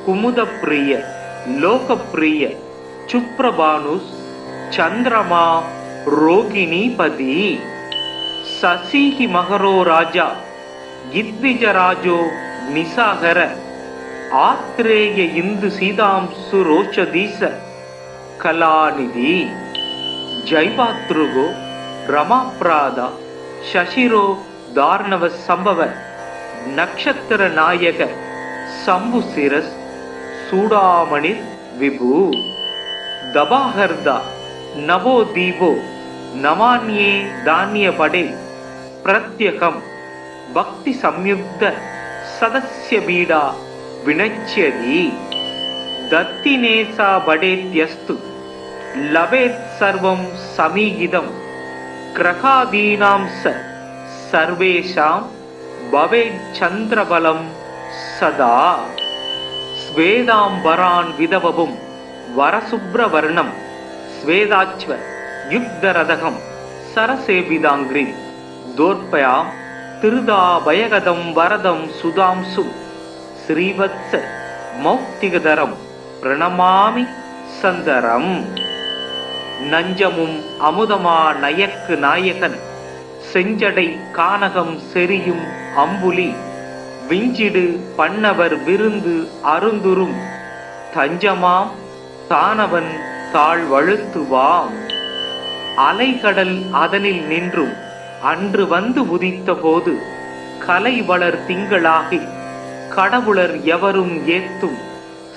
குமுதப்பிரிய லோகப்பிரிய சுப்ரபானுஸ் சந்திரமா ரோகிணீபதி. சசிஹி மகரோ ராஜா இத்விஜராஜோ நிசாகர ஆத்ரேய இந்து சீதாம்சு ரோச்சதீச கலாநிதி. ஜைவாத்ருகோ ரமாப்ராதா சசிரோ தார்ணவ சம்பவ நக்ஷத்திர நாயக சம்புசிரஸ் சூடாமணிர் விபு. தபாஹர்தா நவோ தீபோ நமான்யே தானிய படே பிரத்யகம் பக்தி சம்யுக்த சதஸ்ய பீடா வினச்யதி. தத்தினேசா படேத்யஸ்து லபேத் சர்வம் சமீகிதம் கிரகாதீனாம் ச சர்வேஷாம் பவேத் சந்திரபலம் சதா. ஸ்வேதாம்பரான் விதவபும் வரசுப்ரவர்ணம் ஸ்வேதாச்வ யுக்தரதகம் சரசேவிதாங்கிரீம் தோர்பயாம் திருதாபயகதம் வரதம் சுதாம்சும் ஸ்ரீவத்ஸ மௌக்திகதரம் பிரணமாமி சந்தரம். நஞ்சமும் அமுதமா நயக்கு நாயகன் செஞ்சடை கானகம் செரியும் அம்புலி விஞ்சிடு பண்ணவர் விருந்து அருந்துரும் தஞ்சமாம் தானவன் தாழ்வழுத்துவாம். அலைகடல் அதனில் நின்றும் அன்று வந்து உதித்த போது கலை வளர் திங்களாகி கடவுளர் எவரும் ஏத்தும்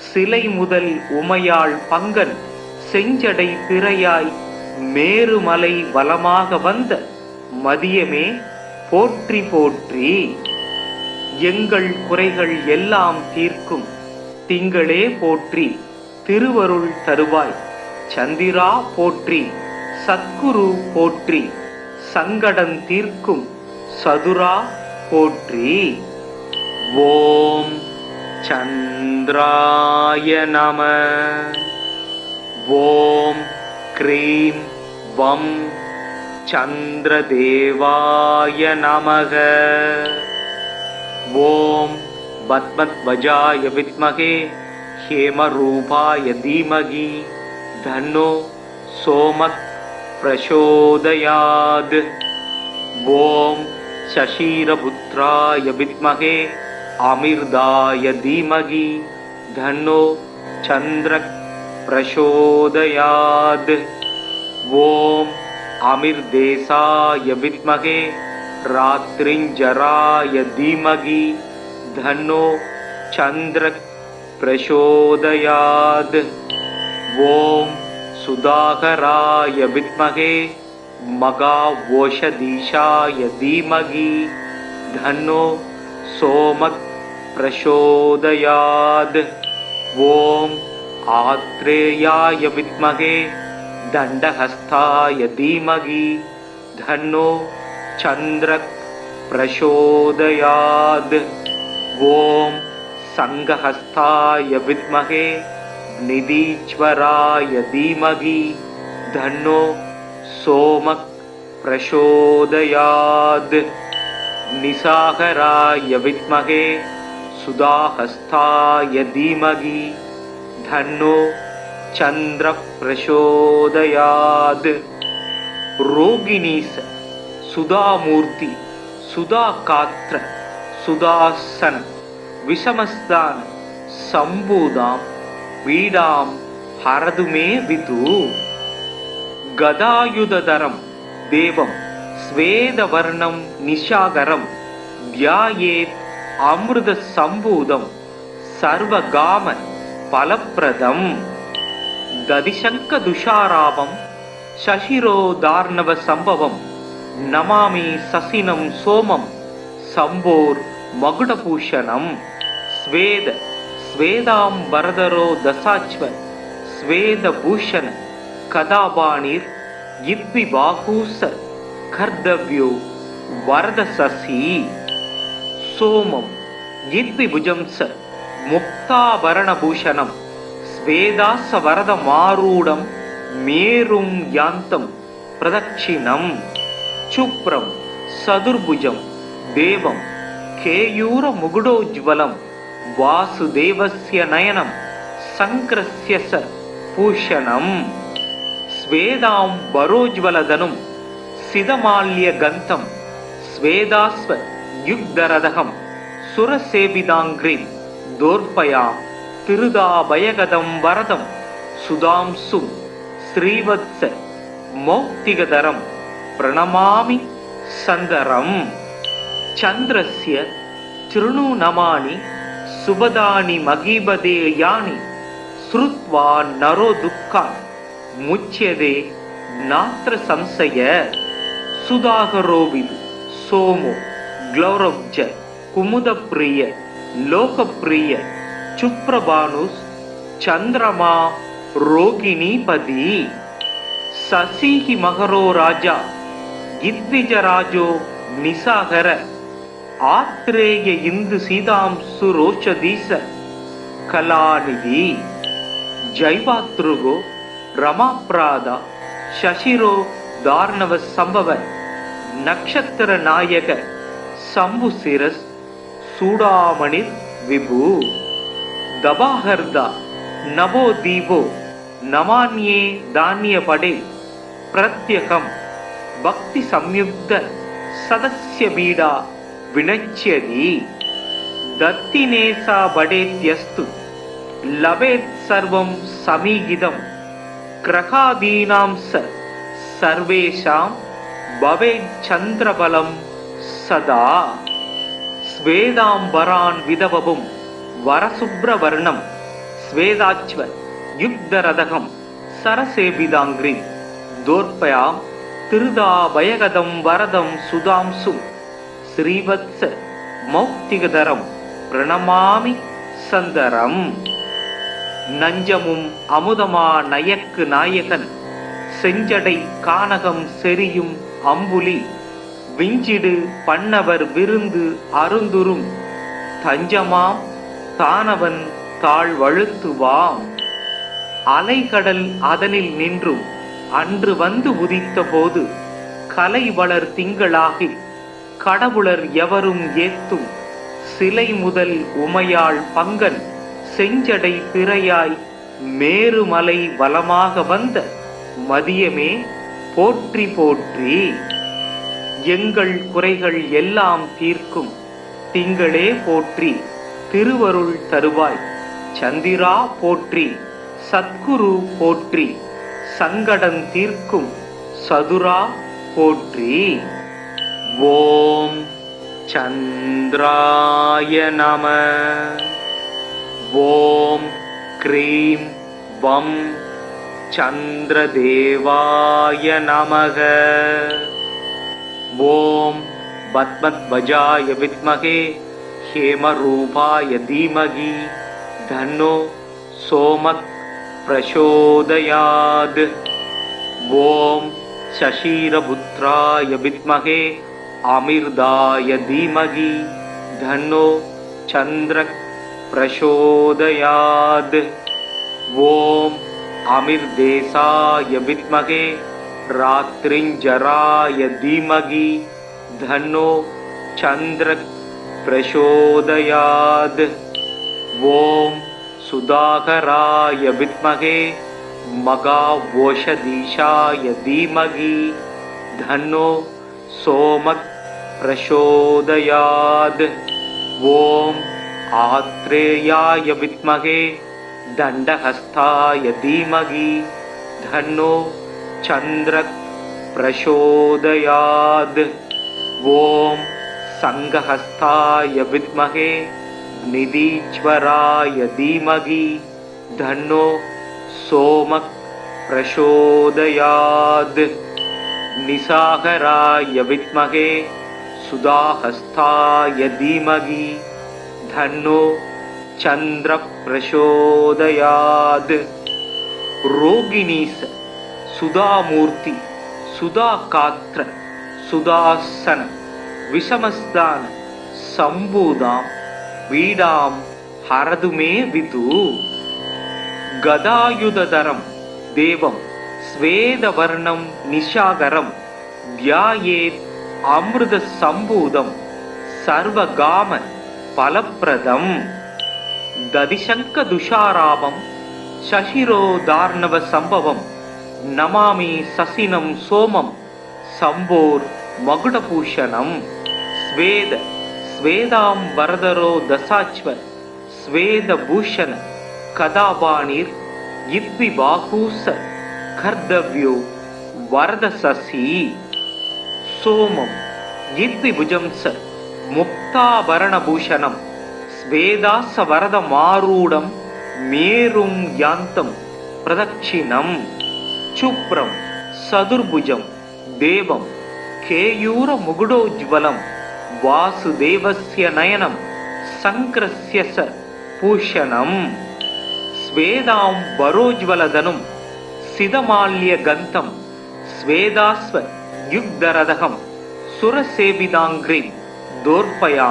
சிலை முதல் உமையாள் பங்கன் செஞ்சடை திரையாய் மேருமலை வலமாக வந்த மதியமே போற்றி போற்றி. எங்கள் குறைகள் எல்லாம் தீர்க்கும் திங்களே போற்றி திருவருள் தருவாய் சந்திரா போற்றி சத்குரு போற்றி சங்கடம் தீர்க்கும் சதுரா போற்றி. ஓம் சந்திராய நம. ஓம் க்ரீம் வம் சந்திரதேவாய நமக. ஓம் பத்மத்வஜாய வித்மகே ஹேமரூபாய தீமகி தன்னோ सोमः प्रचोदयात्। ॐ शशिरपुत्राय विद्महे अमिर्दाय धीमहि धन्नो चन्द्रः प्रचोदयात्। ॐ अमिर्देशाय विद्महे रात्रिञ्जराय धीमहि धन्नो चन्द्रः प्रचोदयात्। ॐ सुधाकराय विद्महे मघावोषधीशाय धीमहि धन्नो सोमः प्रचोदयात्। ॐ आत्रेयाय विद्महे दण्डहस्ताय धीमहि धन्नो चन्द्रः प्रचोदयात्। ॐ संघहस्ताय विद्महे निधीश्वराय धीमहि धन्नो सोमः प्रचोदयात्। निशाकराय विद्महे सुधाहस्ताय धीमहि धन्नो चन्द्रः प्रचोदयात्। रोगिणीश सुधामूर्ति सुधाकात्र सुदासन विषमस्तान संबूदां वीडां हरदु मे विदु। गदायुधधरं देवं स्वेदवर्णं निशाकरं ध्यायेत् अमृतसम्भूतं सर्वगाम फलप्रदम्। दधिशङ्खदुषारावं शशिरोदार्णवसम्भवं नमामि शशिनं सोमं शम्भोर्मकुटभूषणं। स्वेद स्वेदाम्बरधरो दशाश्व स्वेदभूषण कदापाणिर् इद्विबाहूस कर्तव्यो वरदशशि। सोमं इद्विभुजं स मुक्ताभरणभूषणं स्वेदासवरदमारूढं मेरुं यान्तं प्रदक्षिणं। शुभ्रं चतुर्भुजं देवं केयूरमुकुटोज्ज्वलं वासुदेवस्य नयनं शङ्करस्य स भूषणम्। स्वेदाम्बरोज्ज्वलधनुं सितमाल्यगन्तं स्वेदास्व युग्धरदहं सुरसेविताङ्घ्रिं दोर्पयां तिरुदाभयगदं वरदं सुधांशुं श्रीवत्स मौक्तिकधरं प्रणमामि सन्दरम्। चन्द्रस्य चृणु नमानि सुभदानि महीपदे यानि श्रुत्वा नरो दुःखान् मुच्यते नात्र संशय। सुधाकरोऽपि सोमो ग्लौरब्ज कुमुदप्रिय लोकप्रिय चुप्रभानुस् चन्द्रमा रोगिणीपदी। शशिः मकरो राजा इद्विजराजो निशाकर आत्रेय इंदु सीतांशु रोषधीश कलानिधि। जैवातृगो रमाप्रादा शशिरो दार्णव संभव नक्षत्र नायक शंभुशिरस् सूडामणिर् विभु। दबाहर्दा नवो दीपो नमान्ये धान्य पडे प्रत्यहं भक्ति संयुक्त सदस्य बीडा विनच्यति। दत्तिनेसा बडेत्यस्तु लभेत् सर्वं समीहितं ग्रहादीनां स सर्वेषां भवेत् चन्द्रबलं सदा। स्वेदाम्बरान् विदवपुं वरशुभ्रवर्णं स्वेदाच्व युग्धरदहं सरसेविताङ्घ्रिं दोर्पयां तिरुदाभयगदं वरदं सुधांशुं श्रीवत्स मौक्तिकधरं प्रणमामि सन्दरम्। நஞ்சமும் அமுதமா நயக்கு நாயகன் செஞ்சடை கானகம் செரியும் அம்புலி விஞ்சிடு பண்ணவர் விருந்து அருந்துரும் தஞ்சமாம் தானவன் தாழ் வழுத்துவாம். அலைகடல் அதனில் நின்றும் அன்று வந்து உதித்த போது கலை வளர் திங்களாகி கடவுளர் எவரும் ஏத்தும் சிலை முதல் உமையாள் பங்கன் செஞ்சடை பிறையாய் மேருமலை வலமாக வந்த மதியமே போற்றி போற்றி. எங்கள் குறைகள் எல்லாம் தீர்க்கும் திங்களே போற்றி, திருவருள் தருவாய் சந்திரா போற்றி, சத்குரு போற்றி, சங்கடம் தீர்க்கும் சதுரா போற்றி. ஓம் சந்திராய நம. ஓம் க்ரீம் வம் சந்திரதேவாய நமக. ஓம் பத்மத்வஜாய வித்மகே ஹேமரூபாய தீமகி தன்னோ சோமக் பிரசோதயாத். ஓம் சசீரபுத்ராய வித்மகே அமிர்தாய தீமகி தன்னோ சந்திரக் பிரசோதயாத். ஓம் அமிர்தேசாய வித்மகே ராத்ரிஞ்சராய தீமகி தன்னோ சந்திரக் பிரசோதயாத். ஓம் சுதாகராய வித்மகே மகாவோஷதீஷாய தீமகி தன்னோ சோமக் பிரசோதயாத். ஓம் ஆத்ரேயாய வித்மகே தண்டஹஸ்தாய தீமகி தன்னோ சந்திரக் பிரசோதயாத். ஓம் சங்கஹஸ்தாய வித்மகே நிதீஸ்வராய தீமகி தன்னோ சோமக் பிரசோதயாத். நிசாகராய வித்மகே சுதாஹஸ்தாய தீமகி தன்னோ சந்திர பிரசோதயாத். ரோகிணீச சுதாமூர்த்தி சுதாகாத்ர சுதாசன விஷமஸ்தான சம்பூதாம் வீடாம் ஹரதுமே விது. கதாயுததரம் தேவம் ஸ்வேதவர்ணம் நிஷாகரம் தியாயேத் அமிர்த சம்பூதம் சர்வகாம பலப்பிரதம். ததிசங்க துஷாராபம் சசிரோதார்ணவ சம்பவம் நமாமி சசினம் சோமம் சம்போர் மகுடபூஷணம். ஸ்வேத ஸ்வேதாம் வரதரோ தசாச்வ ஸ்வேதபூஷண கதாபாணிர் இத்விபாகூச கர்தவ்யோ வரதசசி. சோமம் இத்விபுஜம்ச முக்தாபரணபூஷணம் ஸ்வேதாச வரதமாரூடம் மேரும் யாந்தம் பிரதட்சிணம். சுப்ரம் சதுர்புஜம் தேவம் கேயூர முகுடோஜ்வலம் வாசுதேவஸ்ய நயனம் சங்கிரஸ்ய ச பூஷணம். ஸ்வேதாம் வரோஜ்வலதனும் சிதமால்ய கந்தம் ஸ்வேதாஸ்வ யுக்தரதகம் சுரசேவிதாங்கிரி தோர்பயா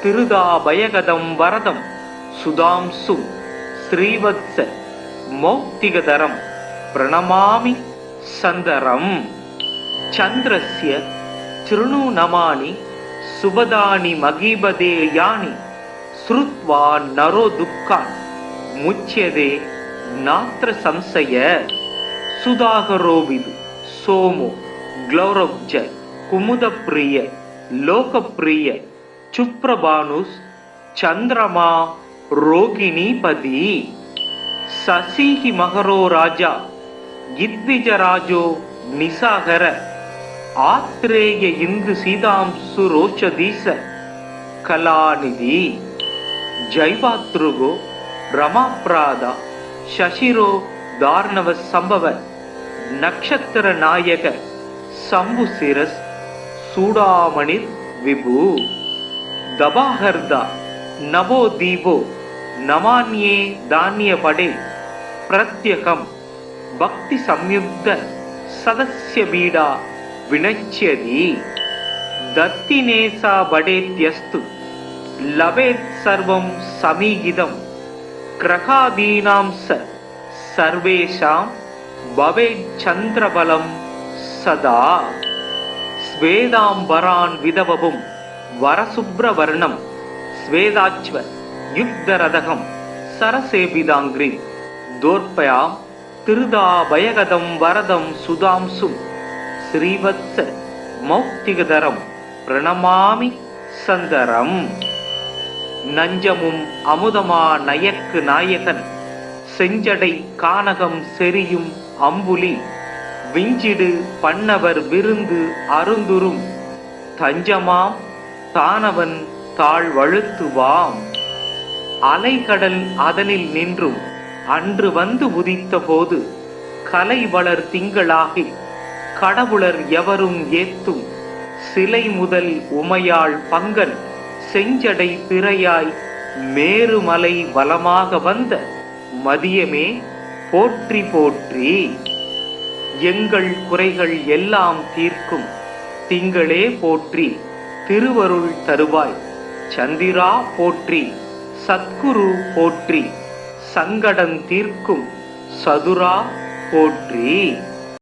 திருதாபயகதம் வரதம் சுதாம்சு ஸ்ரீவத்ஸ மௌக்திகதரம் பிரணமாமி சந்தரம். சந்திரஸ்ய சிருணு நமானி சுபதானி மகீபதே யானி ஸ்ருத்வா நரோ துக்கான் முச்யதே நாத்ர சம்சய. சுதாகரோவிது சோமோ க்ளௌரவ்ஜ குமுதப்பிரிய லோகப்பிரிய சுப்ரபானுஸ் சந்திரமா ரோகிணீபதி. சசிஹி மகரோ ராஜா இத்விஜராஜோ நிசாகர ஆத்ரேய இந்து சீதாம்சு ரோஷதீச கலாநிதி. ஜைவாத்ருகோ ரமாப்ராதா சசிரோ தார்ணவ சம்பவ நக்ஷத்திர நாயக சம்புசிரஸ் சூடாமணிர் விபு. தபாஹர்தா நவோ தீபோ நமான்யே தானிய படே பிரத்யகம் பக்தி சம்யுக்த சதஸ்ய பீடா வினச்யதி. தத்தினேசா படேத்யஸ்து லபேத் சர்வம் சமீகிதம் கிரகாதீனாம் சர்வேஷாம் பவேத் சந்திரபலம் சதா. ஸ்வேதாம்பரான் விதவபும் வரசுப்ரவர்ணம் ஸ்வேதாச்வ யுக்தரதகம் சரசேபிதாங்கிரி தோர்பயாம் திருதா பயகதம் வரதம் சுதாம்சும் ஸ்ரீவத்ச மௌக்திகதரம் பிரணமாமி சந்தரம். நஞ்சமும் அமுதமா நயக்கு நாயகன் செஞ்சடை கானகம் செரியும் அம்புலி விஞ்சிடு பண்ணவர் விருந்து அருந்துரும் தஞ்சமாம் தானவன் தாழ்வழுத்துவாம். அலைகடல் அதனில் நின்றும் அன்று வந்து உதித்த போது கலை வளர் திங்களாகி கடவுளர் எவரும் ஏத்தும் சிலை முதல் உமையாள் பங்கன் செஞ்சடை பிறையாய் மேருமலை வலமாக வந்த மதியமே போற்றி போற்றி. எங்கள் குறைகள் எல்லாம் தீர்க்கும் திங்களே போற்றி திருவருள் தருவாய். சந்திரா போற்றி சத்குரு போற்றி சங்கடம் தீர்க்கும் சதுரா போற்றி.